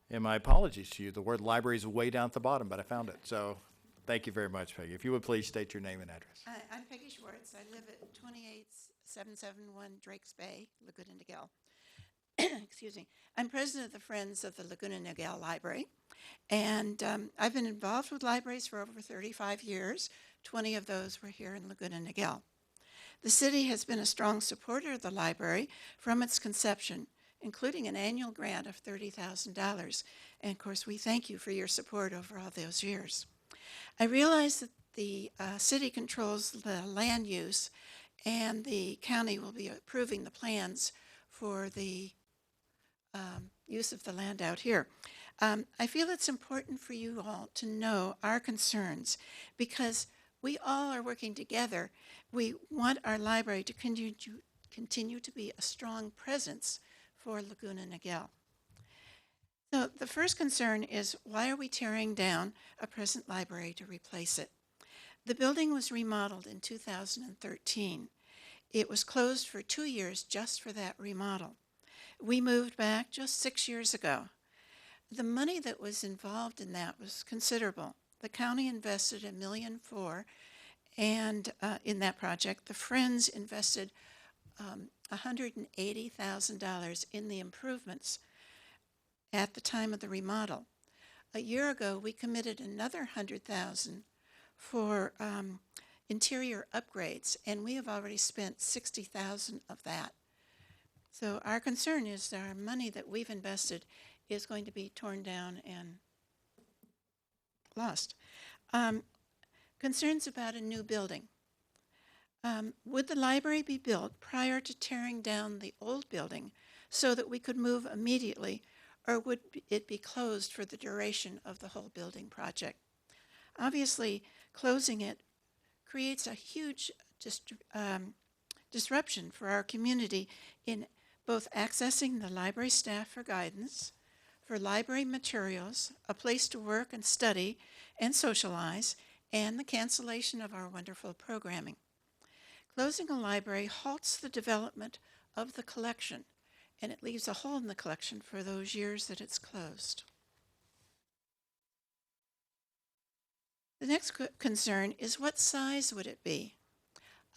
And my apologies to you. The word library is way down at the bottom, but I found it. So thank you very much, Peggy. If you would please state your name and address. I'm Peggy Schwartz. I live at 28771 Drakes Bay, Laguna Niguel. Excuse me. I'm president of the Friends of the Laguna Niguel Library, and I've been involved with libraries for over 35 years. 20 of those were here in Laguna Niguel. The city has been a strong supporter of the library from its conception, including an annual grant of $30,000. And of course, we thank you for your support over all those years. I realize that the city controls the land use, and the county will be approving the plans for the use of the land out here. I feel it's important for you all to know our concerns, because we all are working together. We want our library to continue to be a strong presence for Laguna Niguel. So the first concern is, why are we tearing down a present library to replace it? The building was remodeled in 2013, It was closed for 2 years just for that remodel. We moved back just 6 years ago. The money that was involved in that was considerable. The county invested $1.4 million, and in that project, the Friends invested $180,000 in the improvements at the time of the remodel. A year ago, we committed another $100,000 for interior upgrades, and we have already spent $60,000 of that. So our concern is that our money that we've invested is going to be torn down and lost. Concerns about a new building. Would the library be built prior to tearing down the old building so that we could move immediately, or would it be closed for the duration of the whole building project? Obviously, closing it creates a huge disruption for our community in both accessing the library staff for guidance, for library materials, a place to work and study and socialize, and the cancellation of our wonderful programming. Closing a library halts the development of the collection, and it leaves a hole in the collection for those years that it's closed. The next concern is, what size would it be?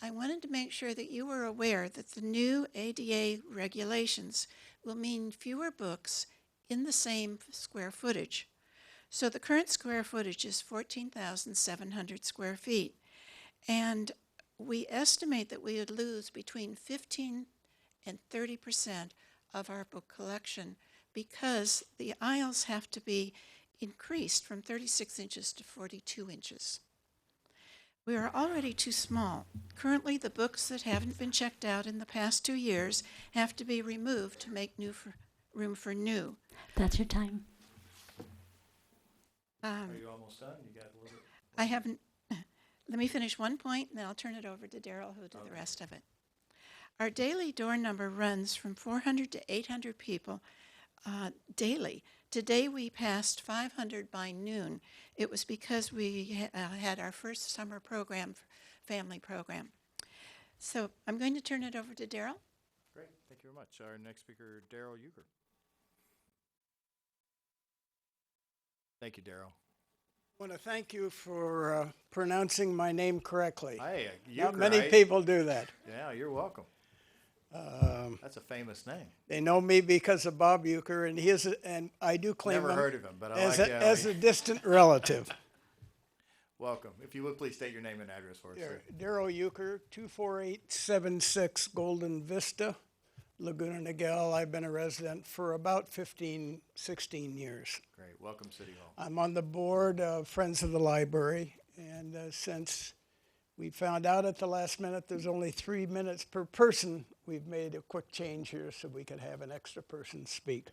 I wanted to make sure that you were aware that the new ADA regulations will mean fewer books in the same square footage. So the current square footage is 14,700 square feet, and we estimate that we would lose between 15 and 30% of our book collection because the aisles have to be increased from 36 inches to 42 inches. We are already too small. Currently, the books that haven't been checked out in the past 2 years have to be removed to make room for new. That's your time. Are you almost done? You got a little bit. I haven't. Let me finish one point, and then I'll turn it over to Daryl, who'll do the rest of it. Our daily door number runs from 400 to 800 people daily. Today we passed 500 by noon. It was because we had our first summer program, family program. So I'm going to turn it over to Daryl. Great, thank you very much. Our next speaker, Daryl Euchre. Thank you, Daryl. I want to thank you for pronouncing my name correctly. Hey, Not many people do that. Yeah, you're welcome. That's a famous name. They know me because of Bob Euchre, and I do claim Never him heard of him, but I as, like as a distant relative. Welcome. If you would please state your name and address for us. Sir. Daryl Euchre, 24876 Golden Vista, Laguna Niguel. I've been a resident for about 15, 16 years. Great. Welcome, City Hall. I'm on the board of Friends of the Library, and since we found out at the last minute there's only 3 minutes per person, we've made a quick change here so we could have an extra person speak.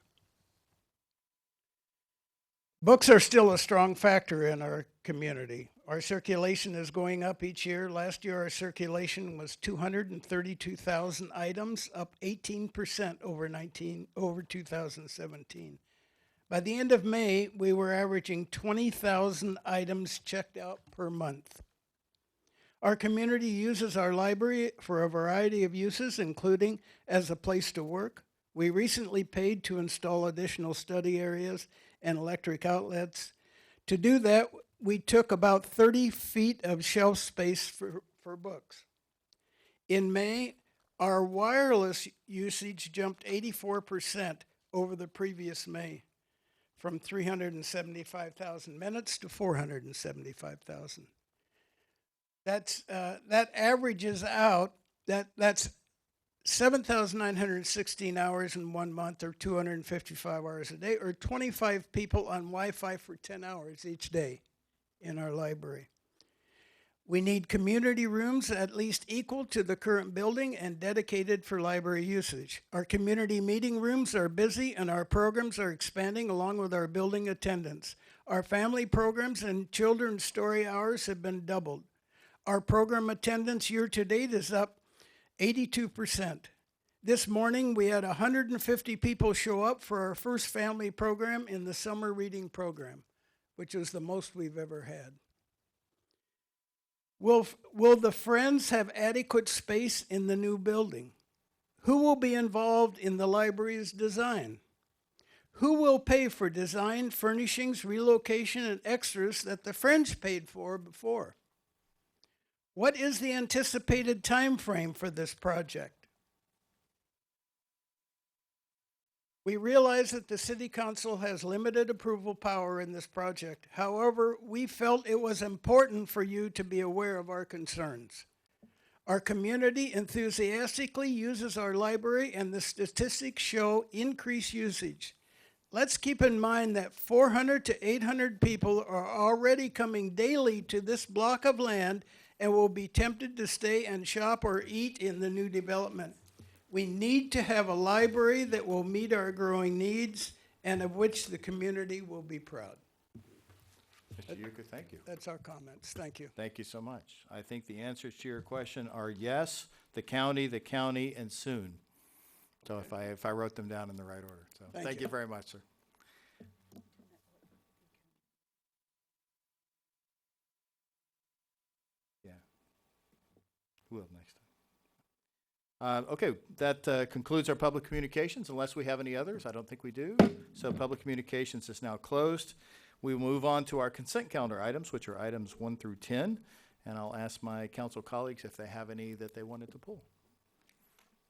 Books are still a strong factor in our community. Our circulation is going up each year. Last year, our circulation was 232,000 items, up 18% over 2017. By the end of May, we were averaging 20,000 items checked out per month. Our community uses our library for a variety of uses, including as a place to work. We recently paid to install additional study areas and electric outlets. To do that, we took about 30 feet of shelf space for books. In May, our wireless usage jumped 84% over the previous May, from 375,000 minutes to 475,000. That averages out, that's 7,916 hours in 1 month, or 255 hours a day, or 25 people on Wi-Fi for 10 hours each day in our library. We need community rooms at least equal to the current building and dedicated for library usage. Our community meeting rooms are busy and our programs are expanding along with our building attendance. Our family programs and children's story hours have been doubled. Our program attendance year to date is up 82%. This morning, we had 150 people show up for our first family program in the summer reading program, which was the most we've ever had. Will the Friends have adequate space in the new building? Who will be involved in the library's design? Who will pay for design, furnishings, relocation, and extras that the Friends paid for before? What is the anticipated time frame for this project? We realize that the City Council has limited approval power in this project. However, we felt it was important for you to be aware of our concerns. Our community enthusiastically uses our library, and the statistics show increased usage. Let's keep in mind that 400 to 800 people are already coming daily to this block of land and will be tempted to stay and shop or eat in the new development. We need to have a library that will meet our growing needs and of which the community will be proud. Mr. Euchre, thank you. That's our comments. Thank you. Thank you so much. I think the answers to your question are yes, the county, and soon. So if I wrote them down in the right order. So thank you very much, sir. Yeah. Who up next? Okay, that concludes our public communications, unless we have any others. I don't think we do. So public communications is now closed. We will move on to our consent calendar items, which are items 1 through 10. And I'll ask my council colleagues if they have any that they wanted to pull.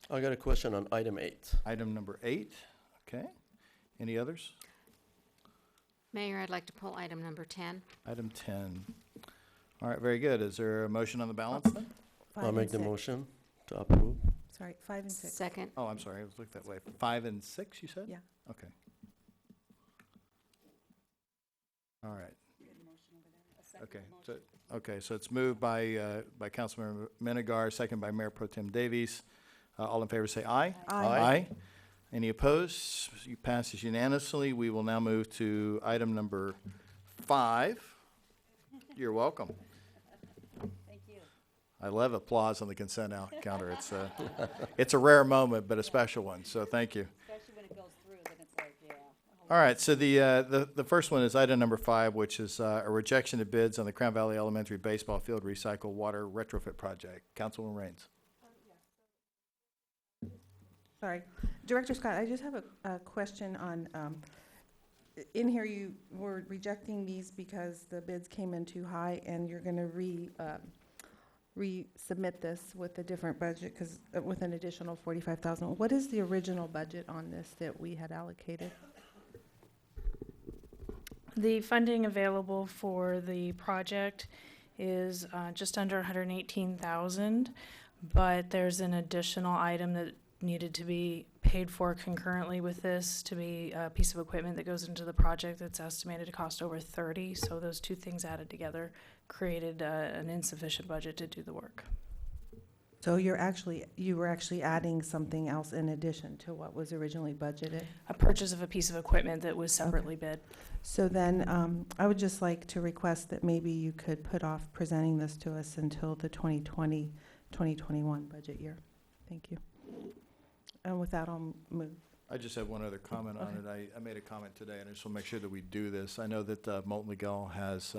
I got a question on item 8. Item number 8, okay. Any others? Mayor, I'd like to pull item number 10. Item 10. All right, very good. Is there a motion on the balance then? I'll make the motion to approve. Sorry, 5 and 6. Second. Oh, I'm sorry, I was looking that way. 5 and 6, you said? Yeah. Okay. All right. Okay, so it's moved by Councilmember Menegar, second by Mayor Pro Tem Davies. All in favor say aye. Aye. Any opposed? You passes unanimously. We will now move to item number 5. You're welcome. Thank you. I love applause on the consent counter. It's a rare moment, but a special one, so thank you. Especially when it goes through, then it's like, yeah. All right, so the first one is item number 5, which is a rejection of bids on the Crown Valley Elementary Baseball Field Recycle Water Retrofit Project. Councilwoman Raines. Sorry. Director Scott, I just have a question on, in here you were rejecting these because the bids came in too high and you're going to resubmit this with a different budget because with an additional $45,000. What is the original budget on this that we had allocated? The funding available for the project is just under $118,000, but there's an additional item that needed to be paid for concurrently with this to be a piece of equipment that goes into the project that's estimated to cost over $30. So those two things added together created an insufficient budget to do the work. So you were actually adding something else in addition to what was originally budgeted? A purchase of a piece of equipment that was separately bid. So then I would just like to request that maybe you could put off presenting this to us until the 2020-2021 budget year. Thank you. And with that, I'll move. I just have one other comment on it. I made a comment today, and I just want to make sure that we do this. I know that Molten Legal has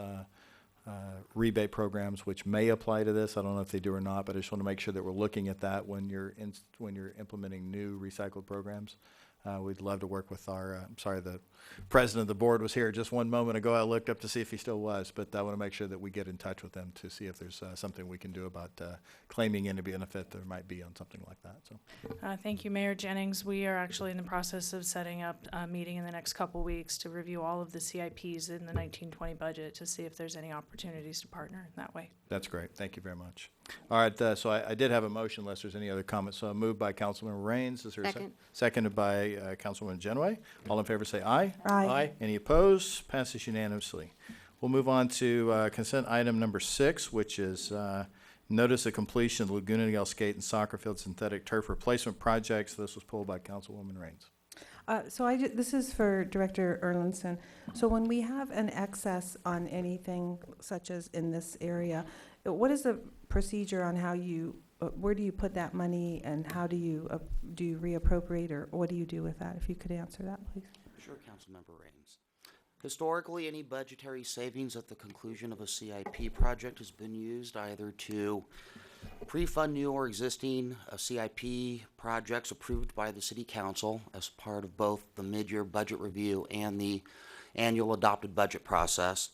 rebate programs which may apply to this. I don't know if they do or not, but I just want to make sure that we're looking at that when you're implementing new recycled programs. We'd love to work with our, the president of the board was here just one moment ago. I looked up to see if he still was, but I want to make sure that we get in touch with them to see if there's something we can do about claiming any benefit there might be on something like that. So, Thank you, Mayor Jennings. We are actually in the process of setting up a meeting in the next couple weeks to review all of the CIPs in the 1920 budget to see if there's any opportunities to partner in that way. That's great. Thank you very much. All right, so I did have a motion unless there's any other comments. So moved by Councilman Raines. Is there Second. Seconded by Councilwoman Genoway. All in favor say aye. Aye. Any opposed? Passes unanimously. We'll move on to consent item number 6, which is notice of completion of Laguna Niguel Skate and Soccer Field Synthetic Turf Replacement Projects. This was pulled by Councilwoman Raines. This is for Director Erlandson. So when we have an excess on anything such as in this area, what is the procedure on how you, where do you put that money and how do you reappropriate or what do you do with that? If you could answer that, please. Sure, Councilmember Raines. Historically, any budgetary savings at the conclusion of a CIP project has been used either to pre-fund new or existing CIP projects approved by the City Council as part of both the mid-year budget review and the annual adopted budget process.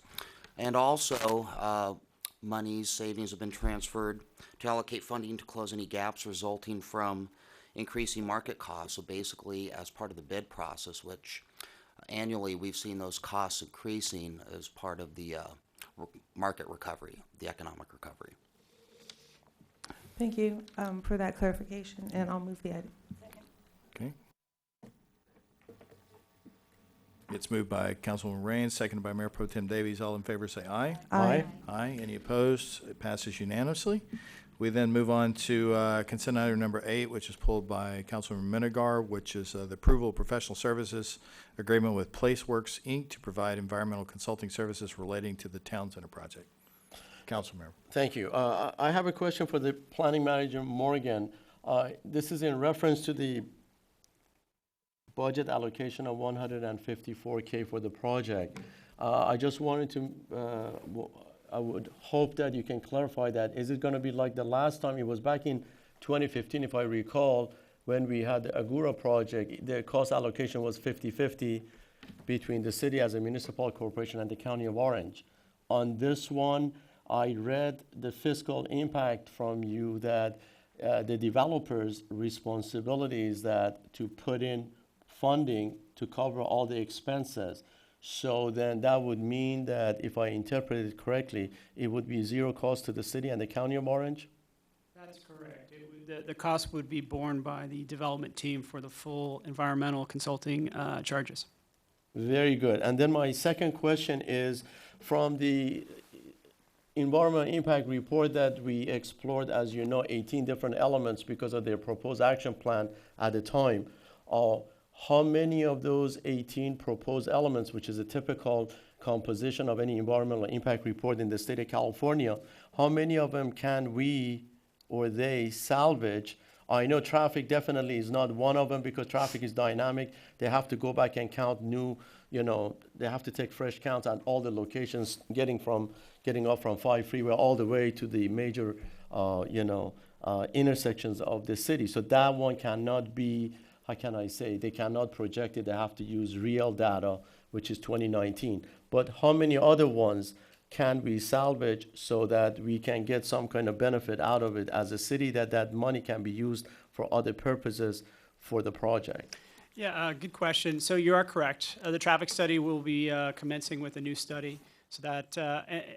And also, monies, savings have been transferred to allocate funding to close any gaps resulting from increasing market costs. So basically, as part of the bid process, which annually we've seen those costs increasing as part of the market recovery, the economic recovery. Thank you for that clarification, and I'll move the item. Okay. It's moved by Councilwoman Raines, seconded by Mayor Pro Tem Davies. All in favor say aye. Aye. Aye. Any opposed? It passes unanimously. We then move on to consent item number 8, which is pulled by Councilwoman Minigar, which is the approval of professional services agreement with PlaceWorks, Inc. to provide environmental consulting services relating to the Town Center project. Councilmember. Thank you. I have a question for the planning manager, Morgan. This is in reference to the budget allocation of $154K for the project. I just wanted to, I would hope that you can clarify that. Is it going to be like the last time? It was back in 2015, if I recall, when we had the Agura project. The cost allocation was 50-50 between the city as a municipal corporation and the County of Orange. On this one, I read the fiscal impact from you that the developers' responsibility is that to put in funding to cover all the expenses. So then that would mean that if I interpret it correctly, it would be zero cost to the city and the County of Orange? That's correct. The cost would be borne by the development team for the full environmental consulting charges. Very good. And then my second question is, from the environmental impact report that we explored, as you know, 18 different elements because of their proposed action plan at the time. How many of those 18 proposed elements, which is a typical composition of any environmental impact report in the state of California, how many of them can we or they salvage? I know traffic definitely is not one of them because traffic is dynamic. They have to go back and count new, they have to take fresh counts at all the locations, getting off from 5 freeway all the way to the major, intersections of the city. So that one cannot be, how can I say, they cannot project it. They have to use real data, which is 2019. But how many other ones can we salvage so that we can get some kind of benefit out of it as a city, that money can be used for other purposes for the project? Yeah, good question. So you are correct. The traffic study will be commencing with a new study. So that,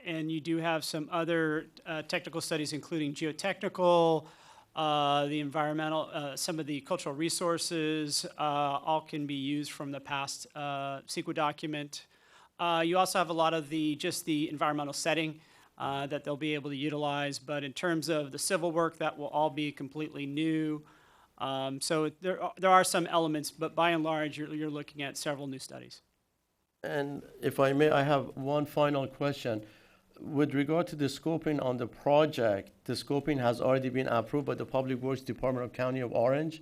and you do have some other technical studies, including geotechnical, the environmental, some of the cultural resources, all can be used from the past CEQA document. You also have a lot of the environmental setting that they'll be able to utilize, but in terms of the civil work, that will all be completely new. So there are some elements, but by and large, you're looking at several new studies. And if I may, I have one final question. With regard to the scoping on the project, the scoping has already been approved by the Public Works Department of County of Orange,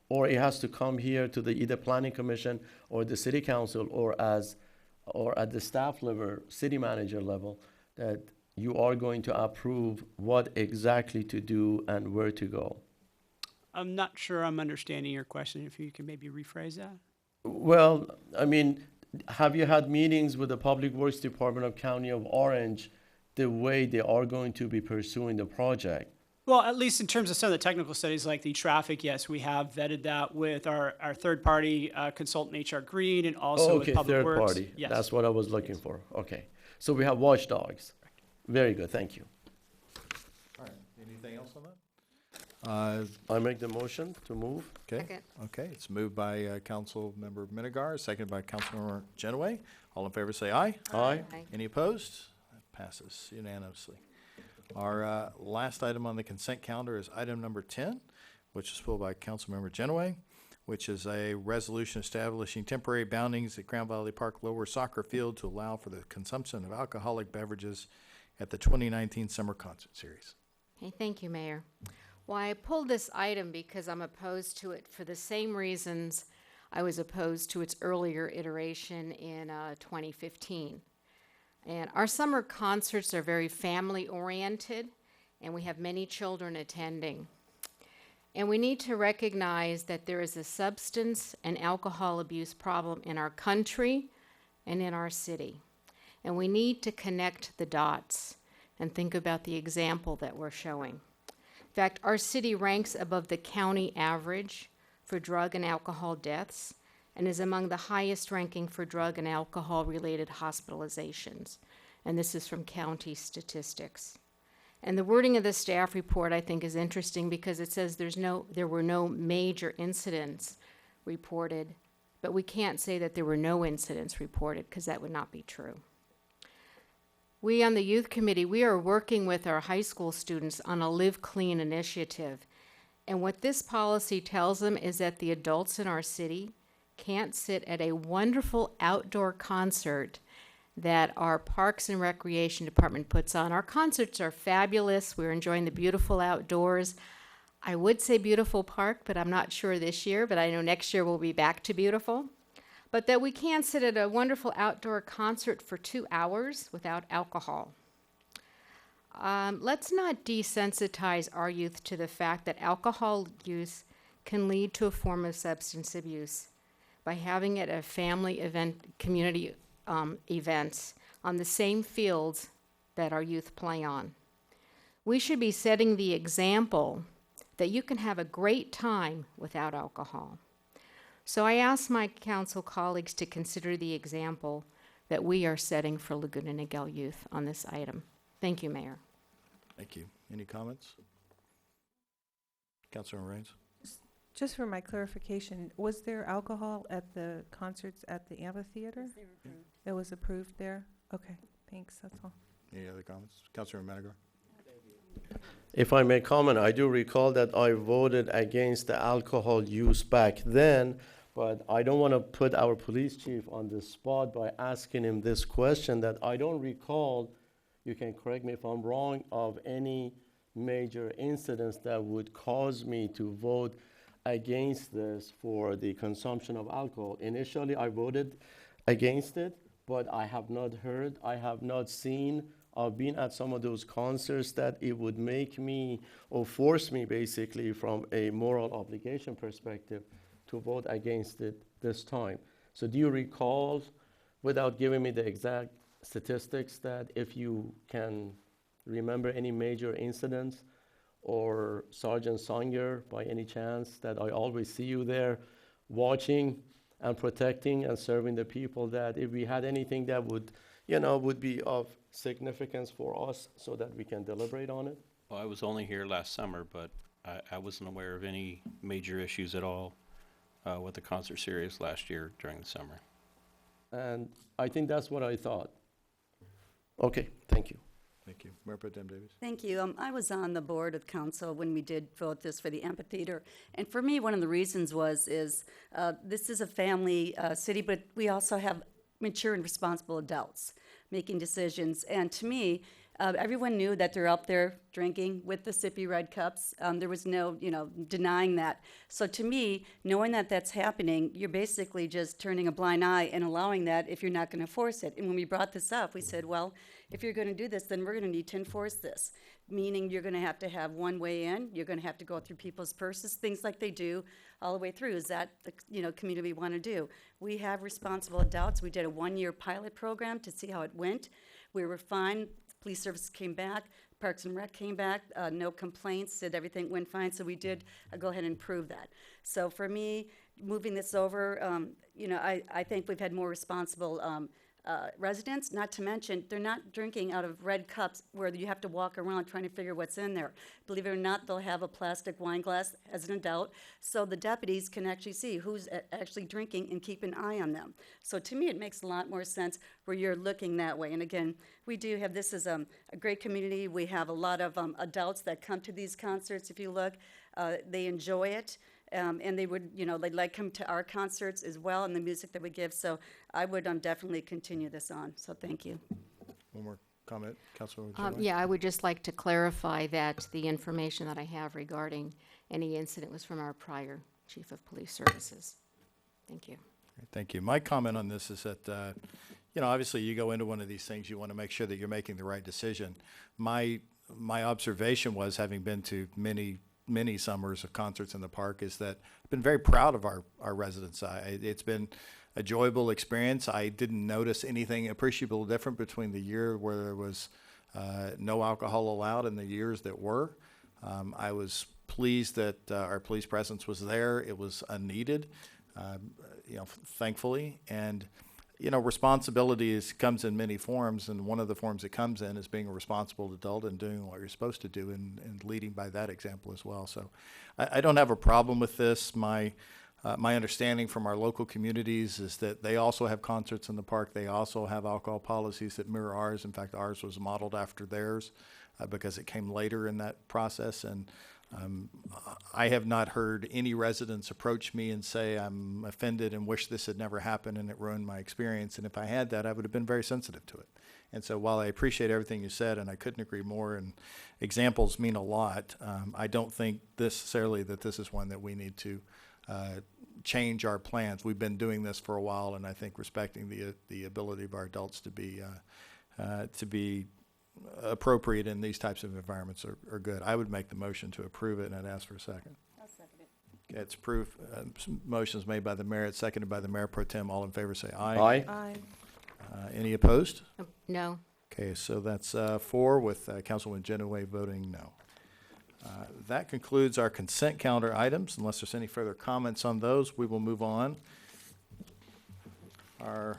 or it has to come here to the either Planning Commission or the City Council, or at the staff level, city manager level, that you are going to approve what exactly to do and where to go? I'm not sure I'm understanding your question. If you can maybe rephrase that. Well, I mean, have you had meetings with the Public Works Department of County of Orange the way they are going to be pursuing the project? Well, at least in terms of some of the technical studies like the traffic, yes, we have vetted that with our third-party consultant, HR Green, and also with Public Works. Third party. Yes. That's what I was looking for. Okay. So we have watchdogs. Very good. Thank you. All right. Anything else on that? I make the motion to move. Okay. Second. Okay. It's moved by Councilmember Minigar, seconded by Councilmember Genoway. All in favor say aye. Aye. Aye. Any opposed? That passes unanimously. Our last item on the consent calendar is item number 10, which is pulled by Councilmember Genoway, which is a resolution establishing temporary boundings at Grand Valley Park Lower Soccer Field to allow for the consumption of alcoholic beverages at the 2019 Summer Concert Series. Okay, thank you, Mayor. Well, I pulled this item because I'm opposed to it for the same reasons I was opposed to its earlier iteration in 2015. And our summer concerts are very family-oriented, and we have many children attending. And we need to recognize that there is a substance and alcohol abuse problem in our country and in our city. And we need to connect the dots and think about the example that we're showing. In fact, our city ranks above the county average for drug and alcohol deaths and is among the highest ranking for drug and alcohol-related hospitalizations. And this is from county statistics. And the wording of the staff report, I think, is interesting because it says there were no major incidents reported, but we can't say that there were no incidents reported because that would not be true. We on the youth committee, we are working with our high school students on a Live Clean initiative. And what this policy tells them is that the adults in our city can't sit at a wonderful outdoor concert that our Parks and Recreation Department puts on. Our concerts are fabulous. We're enjoying the beautiful outdoors. I would say beautiful park, but I'm not sure this year, but I know next year we'll be back to beautiful. But that we can't sit at a wonderful outdoor concert for 2 hours without alcohol. Let's not desensitize our youth to the fact that alcohol use can lead to a form of substance abuse by having it at family event, community events on the same fields that our youth play on. We should be setting the example that you can have a great time without alcohol. So I ask my council colleagues to consider the example that we are setting for Laguna Niguel youth on this item. Thank you, Mayor. Thank you. Any comments? Councilor Raines? Just for my clarification, was there alcohol at the concerts at the amphitheater? It was approved there? Okay, thanks, that's all. Any other comments? Councilor Manigar? If I may comment, I do recall that I voted against the alcohol use back then, but I don't want to put our police chief on the spot by asking him this question that I don't recall, you can correct me if I'm wrong, of any major incidents that would cause me to vote against this for the consumption of alcohol. Initially, I voted against it, but I have not heard, I have not seen. I've been at some of those concerts that it would make me or force me basically from a moral obligation perspective to vote against it this time. So do you recall, without giving me the exact statistics, that if you can remember any major incidents, or Sergeant Sanger by any chance, that I always see you there watching and protecting and serving the people, that if we had anything that would, would be of significance for us so that we can deliberate on it? Well, I was only here last summer, but I wasn't aware of any major issues at all with the concert series last year during the summer. And I think that's what I thought. Okay, thank you. Thank you. Mayor Pro Tem Davies? Thank you. I was on the board of council when we did vote this for the amphitheater. And for me, one of the reasons is this is a family city, but we also have mature and responsible adults making decisions. And to me, everyone knew that they're out there drinking with the sippy red cups. There was no, denying that. So to me, knowing that that's happening, you're basically just turning a blind eye and allowing that if you're not going to force it. And when we brought this up, we said, well, if you're going to do this, then we're going to need to enforce this, meaning you're going to have one way in, you're going to have to go through people's purses, things like they do all the way through. Is that the community we want to do? We have responsible adults. We did a 1-year pilot program to see how it went. We were fine. Police services came back, Parks and Rec came back, no complaints, said everything went fine, so we did go ahead and prove that. So for me, moving this over, I think we've had more responsible residents, not to mention, they're not drinking out of red cups where you have to walk around trying to figure what's in there. Believe it or not, they'll have a plastic wine glass as an adult, so the deputies can actually see who's actually drinking and keep an eye on them. So to me, it makes a lot more sense where you're looking that way. And again, we do have, this is a great community. We have a lot of adults that come to these concerts. If you look, they enjoy it. And they would, they'd like come to our concerts as well and the music that we give. So I would definitely continue this on. So thank you. One more comment, Councilor. Yeah, I would just like to clarify that the information that I have regarding any incident was from our prior Chief of Police Services. Thank you. Thank you. My comment on this is that, obviously you go into one of these things, you want to make sure that you're making the right decision. My observation was, having been to many summers of concerts in the park, is that I've been very proud of our residents. It's been a enjoyable experience. I didn't notice anything appreciable different between the year where there was no alcohol allowed and the years that were. I was pleased that our police presence was there. It was unneeded, thankfully. And, responsibility comes in many forms, and one of the forms it comes in is being a responsible adult and doing what you're supposed to do and leading by that example as well. So I don't have a problem with this. My understanding from our local communities is that they also have concerts in the park. They also have alcohol policies that mirror ours. In fact, ours was modeled after theirs because it came later in that process. And I have not heard any residents approach me and say, I'm offended and wish this had never happened and it ruined my experience. And if I had that, I would have been very sensitive to it. And so while I appreciate everything you said, and I couldn't agree more, and examples mean a lot, I don't think necessarily that this is one that we need to change our plans. We've been doing this for a while, and I think respecting the ability of our adults to be appropriate in these types of environments are good. I would make the motion to approve it, and I'd ask for a second. I'll second it. Okay, it's approved. Motion's made by the mayor, it's seconded by the mayor pro tem. All in favor say aye. Aye. Aye. Any opposed? No. Okay, so that's 4 with Councilwoman Genoway voting no. That concludes our consent calendar items. Unless there's any further comments on those, we will move on. Our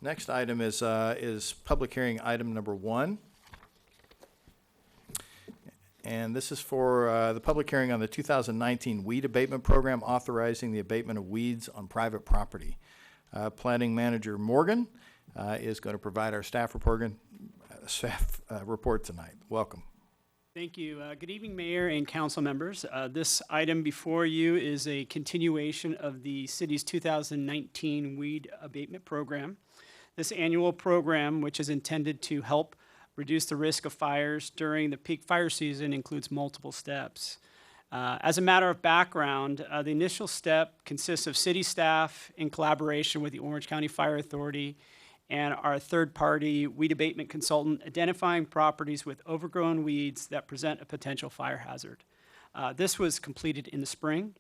next item is public hearing item number 1. And this is for the public hearing on the 2019 weed abatement program, authorizing the abatement of weeds on private property. Planning Manager Morgan is going to provide our staff report tonight. Welcome. Thank you. Good evening, Mayor and council members. This item before you is a continuation of the city's 2019 weed abatement program. This annual program, which is intended to help reduce the risk of fires during the peak fire season, includes multiple steps. As a matter of background, the initial step consists of city staff in collaboration with the Orange County Fire Authority and our third-party weed abatement consultant identifying properties with overgrown weeds that present a potential fire hazard. This was completed in the spring.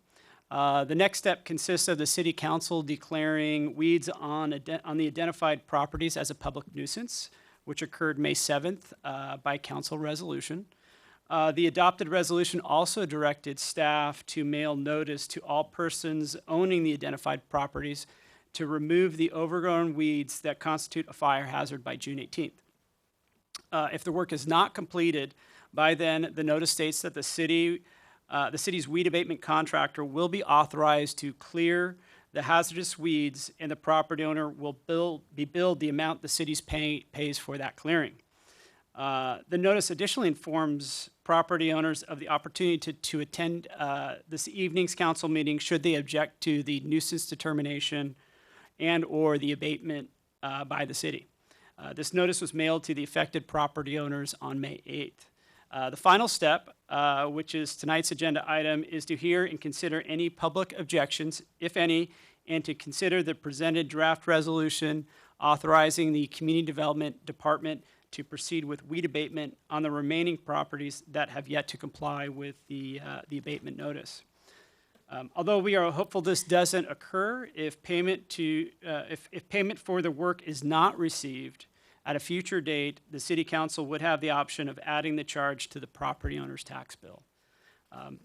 The next step consists of the city council declaring weeds on the identified properties as a public nuisance, which occurred May 7th by council resolution. The adopted resolution also directed staff to mail notice to all persons owning the identified properties to remove the overgrown weeds that constitute a fire hazard by June 18th. If the work is not completed by then, the notice states that the city's weed abatement contractor will be authorized to clear the hazardous weeds, and the property owner will be billed the amount the city pays for that clearing. The notice additionally informs property owners of the opportunity to attend this evening's council meeting should they object to the nuisance determination and or the abatement by the city. This notice was mailed to the affected property owners on May 8th. The final step, which is tonight's agenda item, is to hear and consider any public objections, if any, and to consider the presented draft resolution authorizing the Community Development Department to proceed with weed abatement on the remaining properties that have yet to comply with the abatement notice. Although we are hopeful this doesn't occur, if payment for the work is not received at a future date, the City Council would have the option of adding the charge to the property owner's tax bill.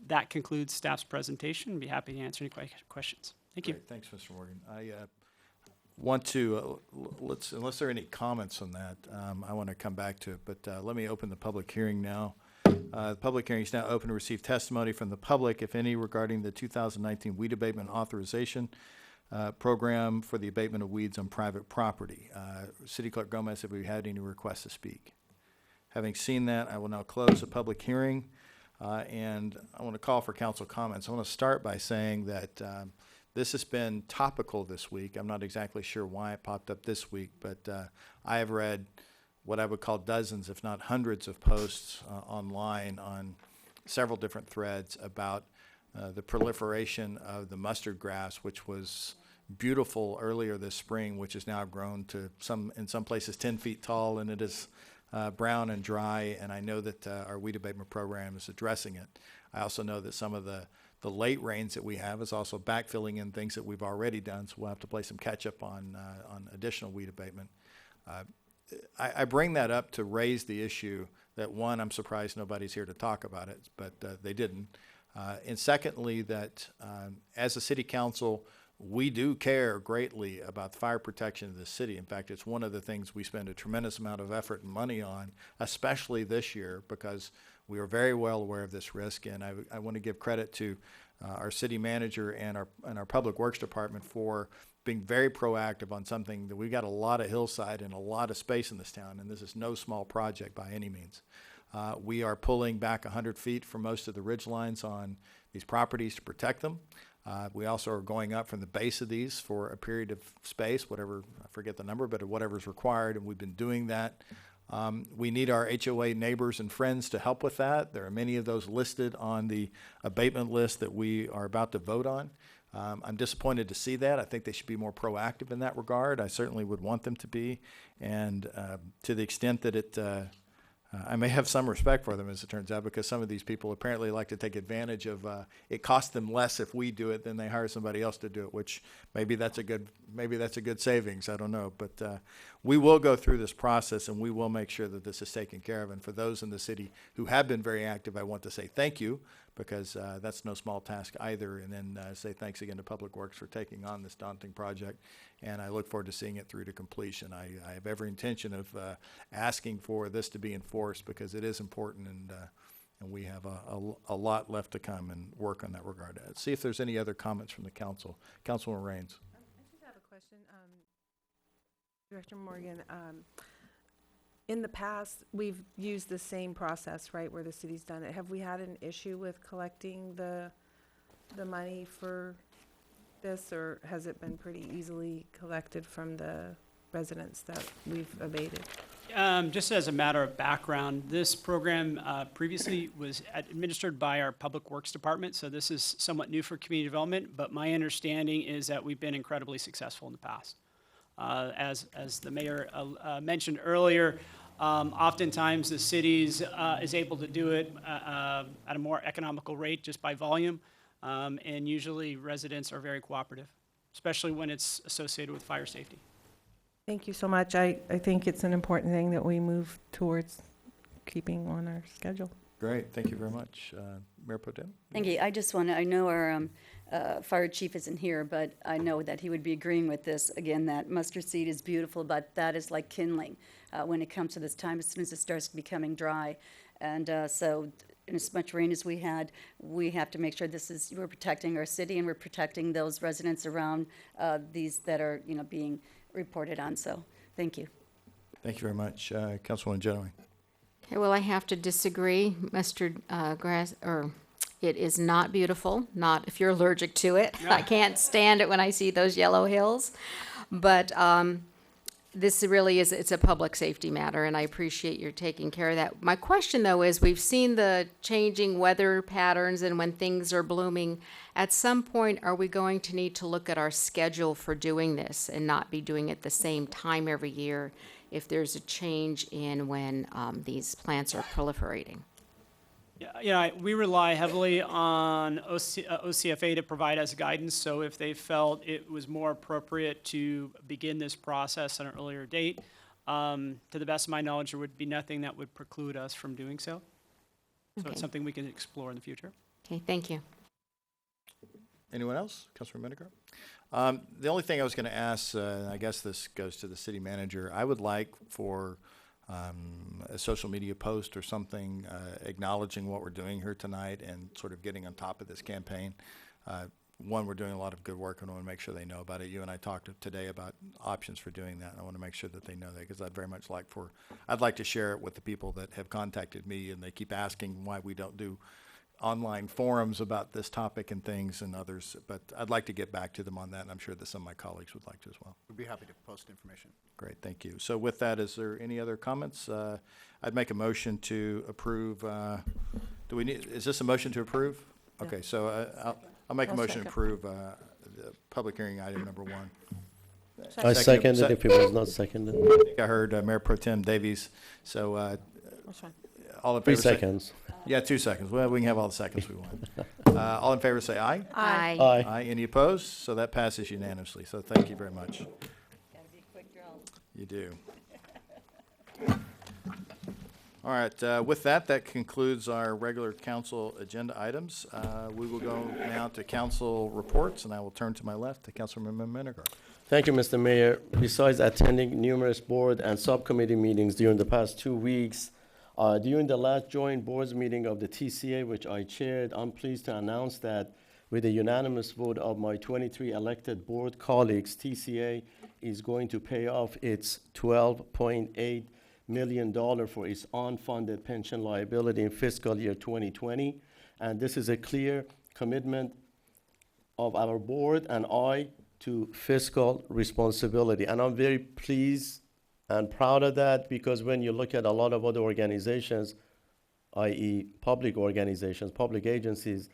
That concludes staff's presentation. I'd be happy to answer any questions. Thank you. Great. Thanks, Mr. Morgan. I want to, unless there are any comments on that, I want to come back to it, but let me open the public hearing now. The public hearing is now open to receive testimony from the public, if any, regarding the 2019 weed abatement authorization program for the abatement of weeds on private property. City Clerk Gomez, have we had any requests to speak? Having seen that, I will now close the public hearing, and I want to call for council comments. I want to start by saying that this has been topical this week. I'm not exactly sure why it popped up this week, but I have read what I would call dozens, if not hundreds, of posts online on several different threads about the proliferation of the mustard grass, which was beautiful earlier this spring, which has now grown to in some places 10 feet tall, and it is brown and dry. And I know that our weed abatement program is addressing it. I also know that some of the late rains that we have is also backfilling in things that we've already done, so we'll have to play some catch up on additional weed abatement. I bring that up to raise the issue that, one, I'm surprised nobody's here to talk about it, but they didn't. And secondly, that as a city council, we do care greatly about the fire protection of the city. In fact, it's one of the things we spend a tremendous amount of effort and money on, especially this year, because we are very well aware of this risk. And I want to give credit to our city manager and our public works department for being very proactive on something that we've got a lot of hillside and a lot of space in this town, and this is no small project by any means. We are pulling back 100 feet from most of the ridge lines on these properties to protect them. We also are going up from the base of these for a period of space, whatever, I forget the number, but whatever's required, and we've been doing that. We need our HOA neighbors and friends to help with that. There are many of those listed on the abatement list that we are about to vote on. I'm disappointed to see that. I think they should be more proactive in that regard. I certainly would want them to be. And to the extent that I may have some respect for them, as it turns out, because some of these people apparently like to take advantage of it costs them less if we do it than they hire somebody else to do it, which maybe that's a good savings. I don't know. But we will go through this process, and we will make sure that this is taken care of. And for those in the city who have been very active, I want to say thank you, because that's no small task either. And then say thanks again to Public Works for taking on this daunting project. And I look forward to seeing it through to completion. I have every intention of asking for this to be enforced, because it is important, and we have a lot left to come and work on that regard. See if there's any other comments from the council. Councilman Raines. I just have a question. Director Morgan, in the past, we've used the same process, right, where the city's done it. Have we had an issue with collecting the money for this, or has it been pretty easily collected from the residents that we've abated? Just as a matter of background, this program previously was administered by our Public Works Department, so this is somewhat new for community development, but my understanding is that we've been incredibly successful in the past. As the mayor mentioned earlier, oftentimes the cities is able to do it at a more economical rate just by volume, and usually residents are very cooperative, especially when it's associated with fire safety. Thank you so much. I think it's an important thing that we move towards keeping on our schedule. Great. Thank you very much. Mayor Pro Tem? Thank you. I just want to, I know our fire chief isn't here, but I know that he would be agreeing with this. Again, that mustard seed is beautiful, but that is like kindling when it comes to this time, as soon as it starts becoming dry. And so in as much rain as we had, we have to make sure we're protecting our city, and we're protecting those residents around these that are, being reported on. So thank you. Thank you very much. Councilwoman Genoway. Okay, well, I have to disagree. Mustard grass, it is not beautiful. Not if you're allergic to it. I can't stand it when I see those yellow hills. But this really is, it's a public safety matter, and I appreciate your taking care of that. My question, though, is we've seen the changing weather patterns and when things are blooming. At some point, are we going to need to look at our schedule for doing this and not be doing it the same time every year if there's a change in when these plants are proliferating? Yeah, we rely heavily on OCFA to provide us guidance. So if they felt it was more appropriate to begin this process at an earlier date, to the best of my knowledge, there would be nothing that would preclude us from doing so. So Okay. it's something we can explore in the future. Okay, thank you. Anyone else? Councilor Menegar? The only thing I was going to ask, I guess this goes to the city manager. I would like for a social media post or something acknowledging what we're doing here tonight and sort of getting on top of this campaign. One, we're doing a lot of good work, and I want to make sure they know about it. You and I talked today about options for doing that, and I want to make sure that they know that, because I'd very much I'd like to share it with the people that have contacted me, and they keep asking why we don't do online forums about this topic and things and others, but I'd like to get back to them on that, and I'm sure that some of my colleagues would like to as well. We'd be happy to post information. Great, thank you. So with that, is there any other comments? I'd make a motion to approve. Is this a motion to approve? Okay, so I'll make a I'll motion to second. approve the public hearing item number 1. I seconded if it was not seconded. I heard Mayor Pro Tem Davies, so That's fine. all in 3 favor say- seconds. Yeah, 2 seconds. Well, we can have all the seconds we want. All in favor say aye. Aye. Aye. Aye. Any opposed? So that passes unanimously. So thank you very much. You do. All right, with that, that concludes our regular council agenda items. We will go now to council reports, and I will turn to my left to Councilmember Miniger. Thank you, Mr. Mayor. Besides attending numerous board and subcommittee meetings during the past 2 weeks, during the last joint boards meeting of the TCA, which I chaired, I'm pleased to announce that with a unanimous vote of my 23 elected board colleagues, TCA is going to pay off its $12.8 million for its unfunded pension liability in fiscal year 2020. And this is a clear commitment of our board and I to fiscal responsibility. And I'm very pleased and proud of that, because when you look at a lot of other organizations, i.e. public organizations, public agencies,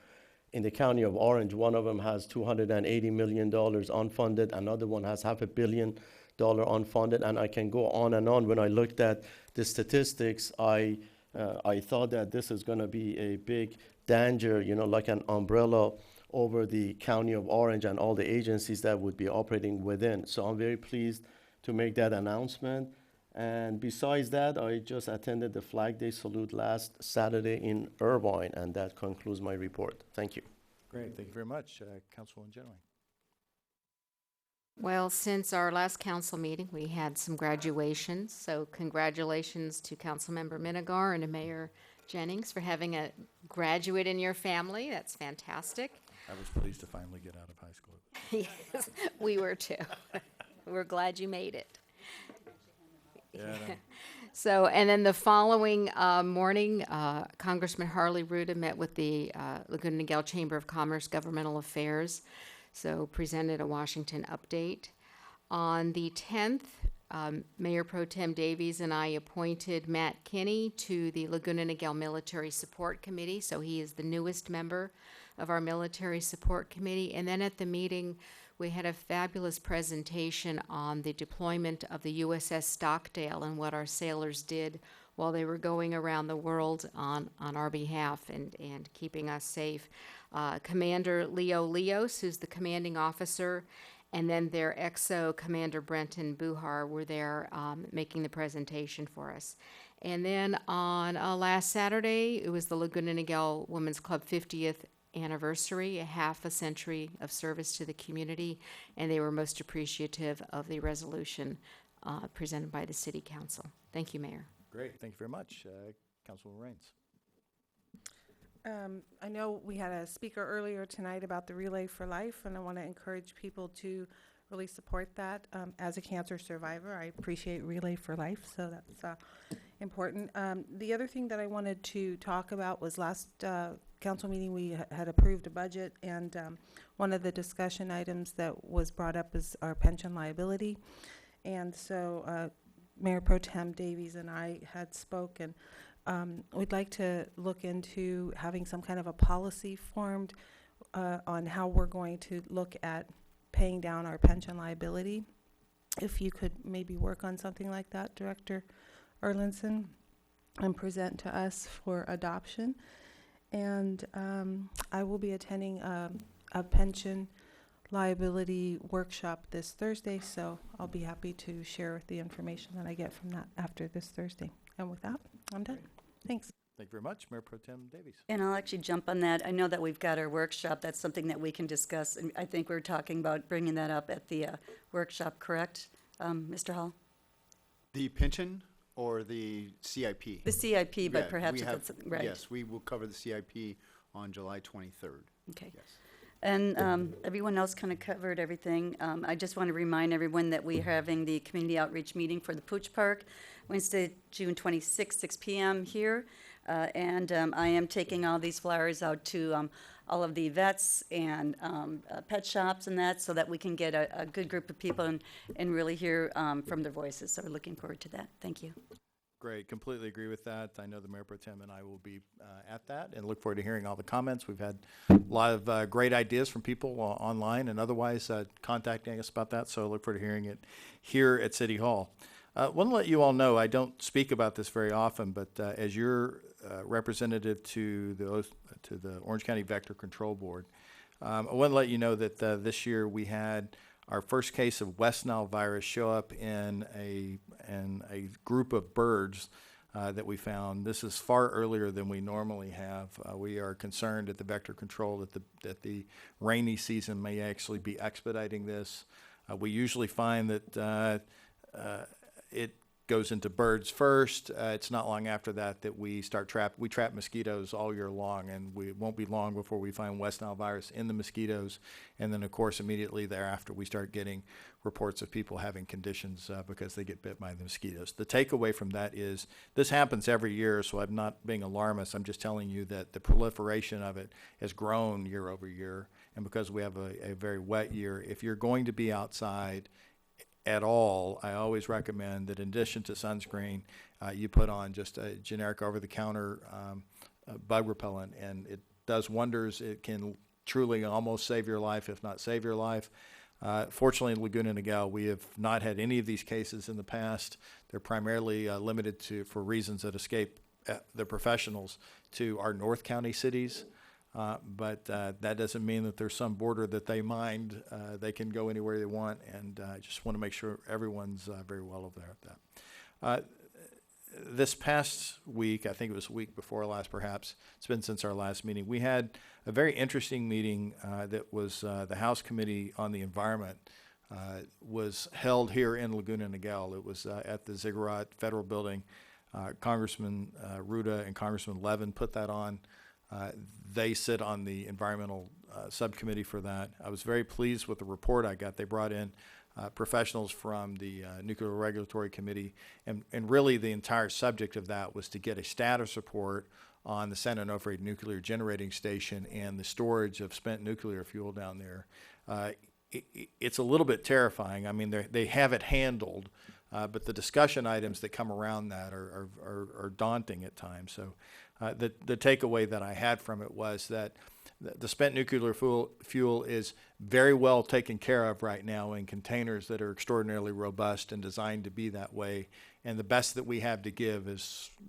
in the county of Orange, one of them has $280 million unfunded, another one has $500 million unfunded, and I can go on and on. When I looked at the statistics, I thought that this is going to be a big danger, like an umbrella over the county of Orange and all the agencies that would be operating within. So I'm very pleased to make that announcement. And besides that, I just attended the Flag Day salute last Saturday in Irvine, and that concludes my report. Thank you. Great, thank you very much. Councilwoman Genoway. Well, since our last council meeting, we had some graduations. So congratulations to Councilmember Minigar and to Mayor Jennings for having a graduate in your family. That's fantastic. I was pleased to finally get out of high school. Yes, we were too. We're glad you made it. Yeah, I know. So, and then the following morning, Congressman Harley Ruda met with the Laguna Niguel Chamber of Commerce Governmental Affairs, so presented a Washington update. On the 10th, Mayor Pro Tem Davies and I appointed Matt Kinney to the Laguna Niguel Military Support Committee, so he is the newest member of our Military Support Committee. And then at the meeting, we had a fabulous presentation on the deployment of the USS Stockdale and what our sailors did while they were going around the world on our behalf and keeping us safe. Commander Leo Leos, who's the commanding officer, and then their XO, Commander Brenton Buhar, were there making the presentation for us. And then on last Saturday, it was the Laguna Niguel Women's Club 50th anniversary, a half a century of service to the community, and they were most appreciative of the resolution presented by the City Council. Thank you, Mayor. Great, thank you very much. Councilwoman Raines. I know we had a speaker earlier tonight about the Relay for Life, and I want to encourage people to really support that. As a cancer survivor, I appreciate Relay for Life, so that's important. The other thing that I wanted to talk about was last council meeting, we had approved a budget, and one of the discussion items that was brought up is our pension liability. And so Mayor Pro Tem Davies and I had spoken. We'd like to look into having some kind of a policy formed on how we're going to look at paying down our pension liability. If you could maybe work on something like that, Director Erlandson, and present to us for adoption. And I will be attending a pension liability workshop this Thursday, so I'll be happy to share the information that I get from that after this Thursday. And with that, I'm done. Thanks. Thank you very much. Mayor Pro Tem Davies. And I'll actually jump on that. I know that we've got our workshop. That's something that we can discuss. And I think we're talking about bringing that up at the workshop, correct, Mr. Hall? The pension or the CIP? The CIP, but Yeah, perhaps we if have- it's, right. Yes, we will cover the CIP on July 23rd. Okay. Yes. And everyone else kind of covered everything. I just want to remind everyone that we're having the community outreach meeting for the Pooch Park, Wednesday, June 26th, 6 p.m. here. And I am taking all these flyers out to all of the vets and pet shops and that, so that we can get a good group of people and really hear from their voices. So we're looking forward to that. Thank you. Great, completely agree with that. I know the Mayor Pro Tem and I will be at that and look forward to hearing all the comments. We've had a lot of great ideas from people online and otherwise contacting us about that, so I look forward to hearing it here at City Hall. I want to let you all know, I don't speak about this very often, but as your representative to the Orange County Vector Control Board, I want to let you know that this year we had our first case of West Nile virus show up in a group of birds that we found. This is far earlier than we normally have. We are concerned at the Vector Control that the rainy season may actually be expediting this. We usually find that it goes into birds first. It's not long after that we trap mosquitoes all year long, and it won't be long before we find West Nile virus in the mosquitoes. And then, of course, immediately thereafter, we start getting reports of people having conditions because they get bit by the mosquitoes. The takeaway from that is this happens every year, so I'm not being alarmist. I'm just telling you that the proliferation of it has grown year over year. And because we have a very wet year, if you're going to be outside at all, I always recommend that in addition to sunscreen, you put on just a generic over-the-counter bug repellent, and it does wonders. It can truly almost save your life, if not save your life. Fortunately, in Laguna Niguel, we have not had any of these cases in the past. They're primarily limited for reasons that escape the professionals to our North County cities. But that doesn't mean that there's some border that they mind. They can go anywhere they want, and I just want to make sure everyone's very well aware of that. This past week, I think it was a week before last perhaps, it's been since our last meeting, we had a very interesting meeting that was the House Committee on the Environment was held here in Laguna Niguel. It was at the Ziggurat Federal Building. Congressman Ruda and Congressman Levin put that on. They sit on the environmental subcommittee for that. I was very pleased with the report I got. They brought in professionals from the Nuclear Regulatory Committee, and really the entire subject of that was to get a status report on the San Onofre Nuclear Generating Station and the storage of spent nuclear fuel down there. It's a little bit terrifying. I mean, they have it handled, but the discussion items that come around that are daunting at times. So the takeaway that I had from it was that the spent nuclear fuel is very well taken care of right now in containers that are extraordinarily robust and designed to be that way. And the best that we have to give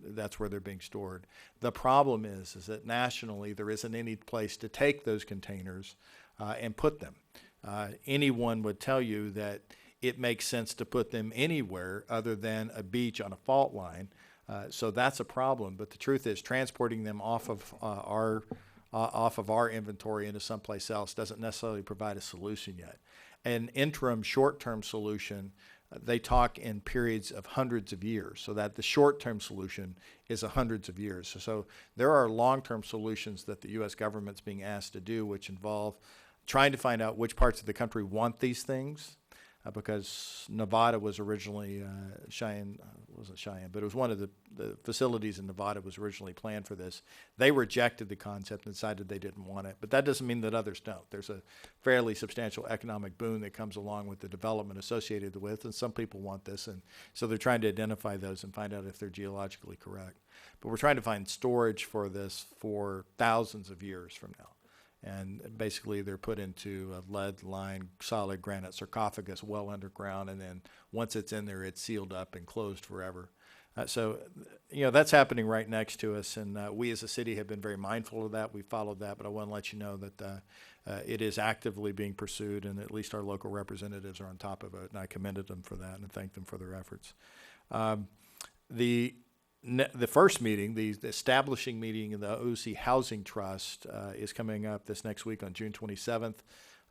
that's where they're being stored. The problem is that nationally there isn't any place to take those containers and put them. Anyone would tell you that it makes sense to put them anywhere other than a beach on a fault line. So that's a problem. But the truth is, transporting them off of our inventory into someplace else doesn't necessarily provide a solution yet. An interim short-term solution, they talk in periods of hundreds of years, so that the short-term solution is hundreds of years. So there are long-term solutions that the U.S. government's being asked to do, which involve trying to find out which parts of the country want these things, because Nevada was originally wasn't Cheyenne, but it was one of the facilities in Nevada was originally planned for this. They rejected the concept and decided they didn't want it, but that doesn't mean that others don't. There's a fairly substantial economic boon that comes along with the development associated with, and some people want this, and so they're trying to identify those and find out if they're geologically correct. But we're trying to find storage for this for thousands of years from now. And basically they're put into a lead-lined solid granite sarcophagus well underground, and then once it's in there, it's sealed up and closed forever. So that's happening right next to us, and we as a city have been very mindful of that. We followed that, but I want to let you know that it is actively being pursued, and at least our local representatives are on top of it, and I commended them for that and thanked them for their efforts. The first meeting, the establishing meeting of the OC Housing Trust is coming up this next week on June 27th.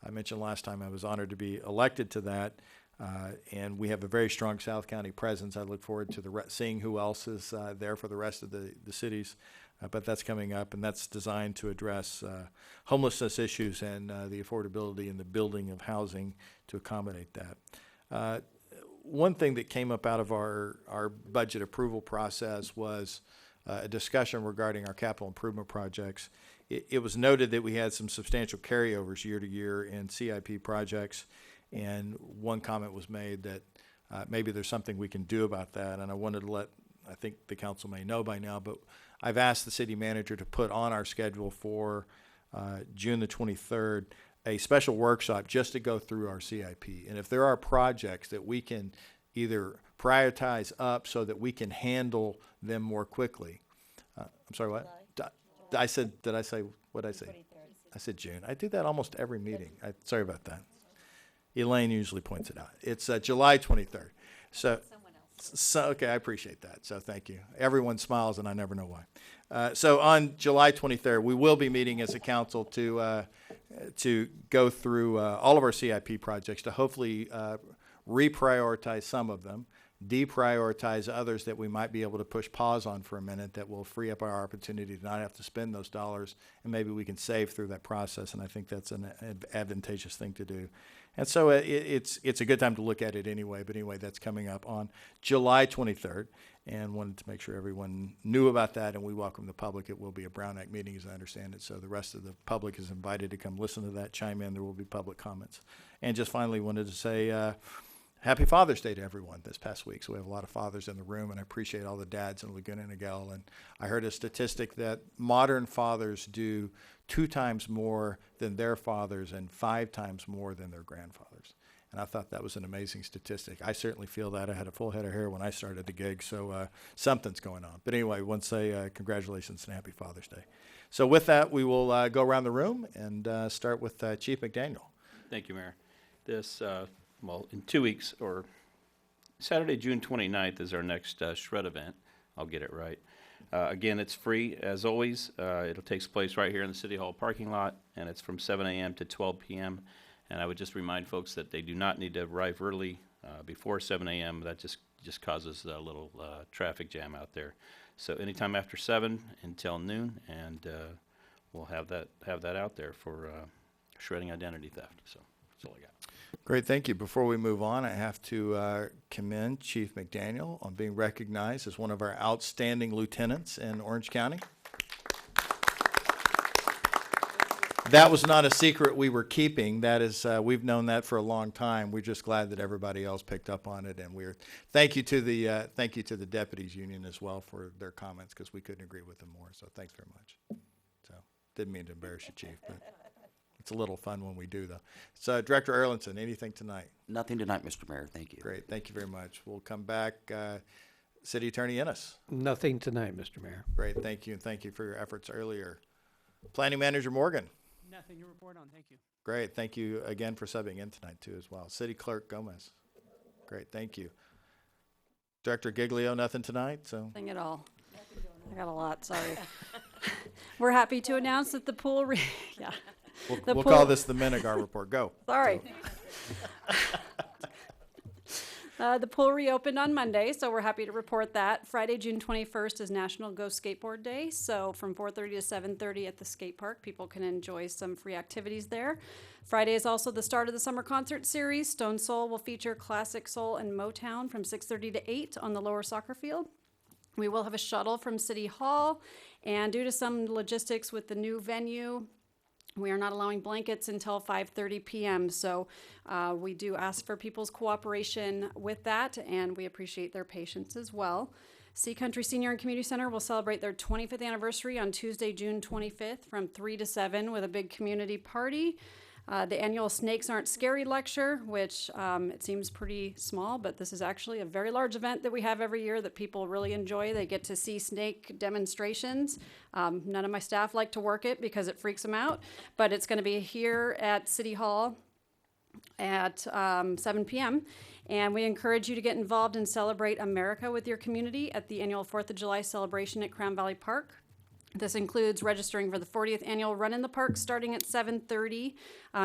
I mentioned last time I was honored to be elected to that, and we have a very strong South County presence. I look forward to seeing who else is there for the rest of the cities, but that's coming up, and that's designed to address homelessness issues and the affordability and the building of housing to accommodate that. One thing that came up out of our budget approval process was a discussion regarding our capital improvement projects. It was noted that we had some substantial carryovers year to year in CIP projects, and one comment was made that maybe there's something we can do about that, and I wanted to let I think the council may know by now, but I've asked the city manager to put on our schedule for June the 23rd a special workshop just to go through our CIP. And if there are projects that we can either prioritize up so that we can handle them more quickly. I'm sorry, what? Did I say, what did I say? I said June. I do that almost every meeting. Sorry about that. Elaine usually points it out. It's July 23rd. So, okay, I appreciate that. So thank you. Everyone smiles and I never know why. So on July 23rd, we will be meeting as a council to go through all of our CIP projects to hopefully reprioritize some of them, deprioritize others that we might be able to push pause on for a minute that will free up our opportunity to not have to spend those dollars, and maybe we can save through that process, and I think that's an advantageous thing to do. And so it's a good time to look at it anyway, but anyway, that's coming up on July 23rd, and wanted to make sure everyone knew about that, and we welcome the public. It will be a Brown Act meeting, as I understand it, so the rest of the public is invited to come listen to that, chime in. There will be public comments. And just finally wanted to say Happy Father's Day to everyone this past week. So we have a lot of fathers in the room, and I appreciate all the dads in Laguna Niguel. And I heard a statistic that modern fathers do 2 times more than their fathers and 5 times more than their grandfathers. And I thought that was an amazing statistic. I certainly feel that. I had a full head of hair when I started the gig, so something's going on. But anyway, I want to say congratulations and Happy Father's Day. So with that, we will go around the room and start with Chief McDaniel. Thank you, Mayor. This, well, in 2 weeks, or Saturday, June 29th is our next shred event. I'll get it right. Again, it's free, as always. It takes place right here in the City Hall parking lot, and it's from 7 a.m. to 12 p.m. And I would just remind folks that they do not need to arrive early before 7 a.m. That just causes a little traffic jam out there. So anytime after 7 until noon, and we'll have that out there for shredding identity theft. So that's all I got. Great, thank you. Before we move on, I have to commend Chief McDaniel on being recognized as one of our outstanding lieutenants in Orange County. That was not a secret we were keeping. That is, we've known that for a long time. We're just glad that everybody else picked up on it, and thank you to the deputies union as well for their comments, because we couldn't agree with them more. So thanks very much. So didn't mean to embarrass you, Chief, but it's a little fun when we do, though. So Director Erlandson, anything tonight? Nothing tonight, Mr. Mayor. Thank you. Great, thank you very much. We'll come back. City Attorney Ennis. Nothing tonight, Mr. Mayor. Great, thank you, and thank you for your efforts earlier. Planning Manager Morgan. Nothing to report on, thank you. Great, thank you again for subbing in tonight too as well. City Clerk Gomez. Great, thank you. Director Giglio, nothing tonight, so. Nothing at all. I got a lot, sorry. We're happy to announce that the pool, yeah. We'll call this the Menegar Report. Go. Sorry. The pool reopened on Monday, so we're happy to report that. Friday, June 21st is National Go Skateboard Day, so from 4:30 to 7:30 at the skate park, people can enjoy some free activities there. Friday is also the start of the summer concert series. Stone Soul will feature classic soul and Motown from 6:30 to 8 on the lower soccer field. We will have a shuttle from City Hall, and due to some logistics with the new venue, we are not allowing blankets until 5:30 p.m., so we do ask for people's cooperation with that, and we appreciate their patience as well. Sea Country Senior and Community Center will celebrate their 25th anniversary on Tuesday, June 25th from 3 to 7 with a big community party. The annual Snakes Aren't Scary lecture, which it seems pretty small, but this is actually a very large event that we have every year that people really enjoy. They get to see snake demonstrations. None of my staff like to work it because it freaks them out, but it's going to be here at City Hall at 7 p.m. And we encourage you to get involved and celebrate America with your community at the annual 4th of July celebration at Crown Valley Park. This includes registering for the 40th annual Run in the Park starting at 7:30.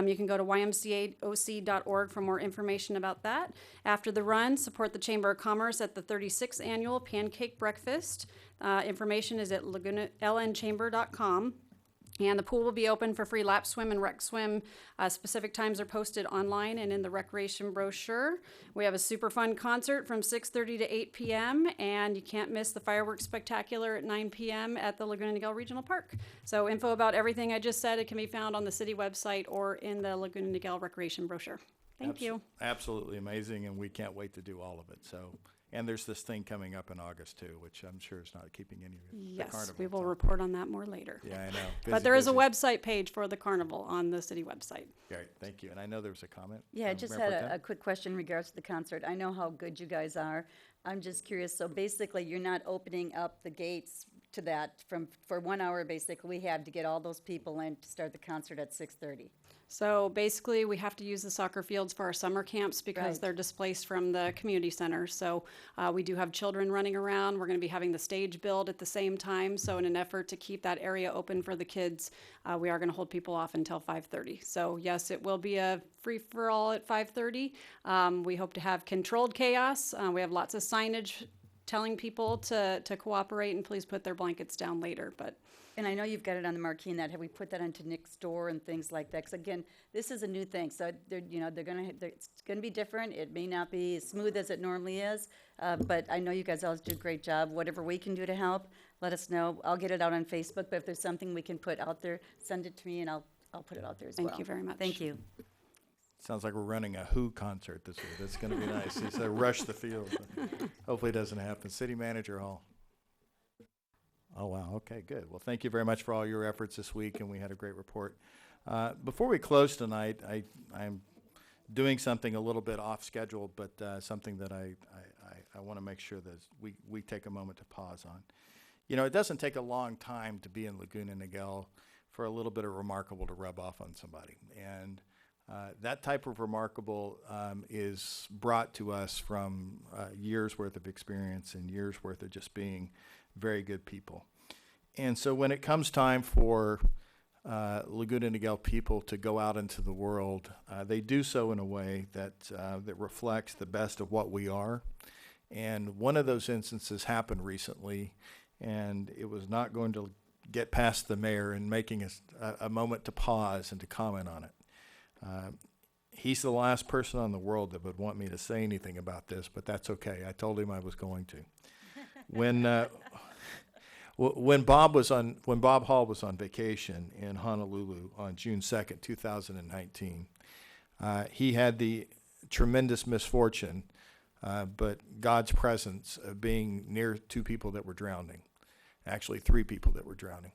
You can go to ymcaoc.org for more information about that. After the run, support the Chamber of Commerce at the 36th annual Pancake Breakfast. Information is at lnchamber.com. And the pool will be open for free lap swim and rec swim. Specific times are posted online and in the recreation brochure. We have a super fun concert from 6:30 to 8 p.m. And you can't miss the fireworks spectacular at 9 p.m. at the Laguna Niguel Regional Park. So info about everything I just said, it can be found on the city website or in the Laguna Niguel recreation brochure. Thank you. Absolutely amazing, and we can't wait to do all of it. So, and there's this thing coming up in August too, which I'm sure is not keeping any of the Yes, carnival. we will report on that more later. Yeah, I know. But there is a Busy. website page for the carnival on the city website. Great, thank you. And I know there was a comment. Yeah, I from just Mayor had Pro Tem. a quick question in regards to the concert. I know how good you guys are. I'm just curious, so basically, you're not opening up the gates to that for 1 hour, basically, we had to get all those people in to start the concert at 6:30. So basically, we have to use the soccer fields for our summer camps because Right. they're displaced from the community center. So we do have children running around. We're going to be having the stage build at the same time. So in an effort to keep that area open for the kids, we are going to hold people off until 5:30. So yes, it will be a free-for-all at 5:30. We hope to have controlled chaos. We have lots of signage telling people to cooperate and please put their blankets down later. But And I know you've got it on the marquee and that, have we put that onto Nick's door and things like that? Because again, this is a new thing, so it's gonna be different. It may not be as smooth as it normally is, but I know you guys always do a great job. Whatever we can do to help, let us know. I'll get it out on Facebook, but if there's something we can put out there, send it to me and I'll put it out there as well. Thank you very much. Thank you. Sounds like we're running a Who concert this week. That's going to be nice. He said, rush the field. But hopefully it doesn't happen. City Manager Hall. Oh, wow. Okay, good. Well, thank you very much for all your efforts this week, and we had a great report. Before we close tonight, I'm doing something a little bit off schedule, but something that I want to make sure that we take a moment to pause on. You know, it doesn't take a long time to be in Laguna Niguel for a little bit of remarkable to rub off on somebody. And that type of remarkable is brought to us from years worth of experience and years worth of just being very good people. And so when it comes time for Laguna Niguel people to go out into the world, they do so in a way that reflects the best of what we are. And one of those instances happened recently, and it was not going to get past the mayor in making a moment to pause and to comment on it. He's the last person on the world that would want me to say anything about this, but that's okay. I told him I was going to. When Bob Hall was on vacation in Honolulu on June 2nd, 2019, he had the tremendous misfortune, but God's presence of being near two people that were drowning, actually three people that were drowning.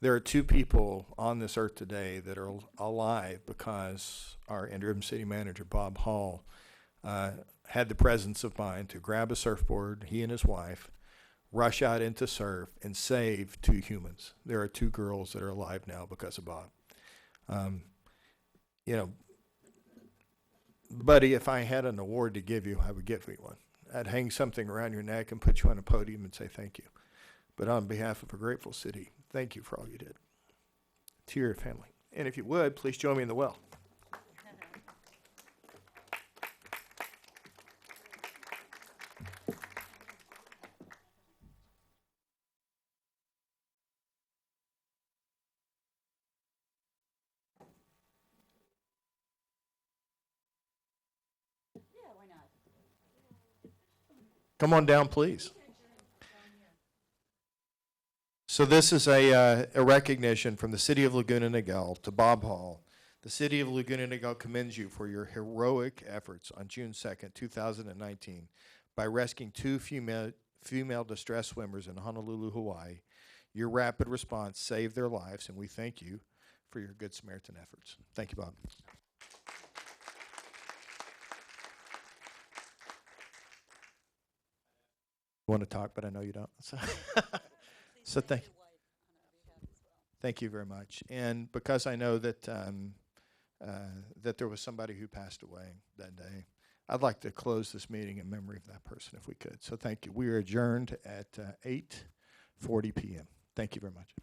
There are two people on this earth today that are alive because our interim city manager, Bob Hall, had the presence of mind to grab a surfboard, he and his wife, rush out into surf and save two humans. There are two girls that are alive now because of Bob. You know, buddy, if I had an award to give you, I would give you one. I'd hang something around your neck and put you on a podium and say thank you. But on behalf of a grateful city, thank you for all you did. To your family. And if you would, please join me in the well. Come on down, please. So this is a recognition from the City of Laguna Niguel to Bob Hall. The City of Laguna Niguel commends you for your heroic efforts on June 2nd, 2019 by rescuing two female distressed swimmers in Honolulu, Hawaii. Your rapid response saved their lives, and we thank you for your Good Samaritan efforts. Thank you, Bob. You want to talk, but I know you don't. So thank you very much. And because I know that that there was somebody who passed away that day, I'd like to close this meeting in memory of that person if we could. So thank you. We are adjourned at 8:40 p.m. Thank you very much.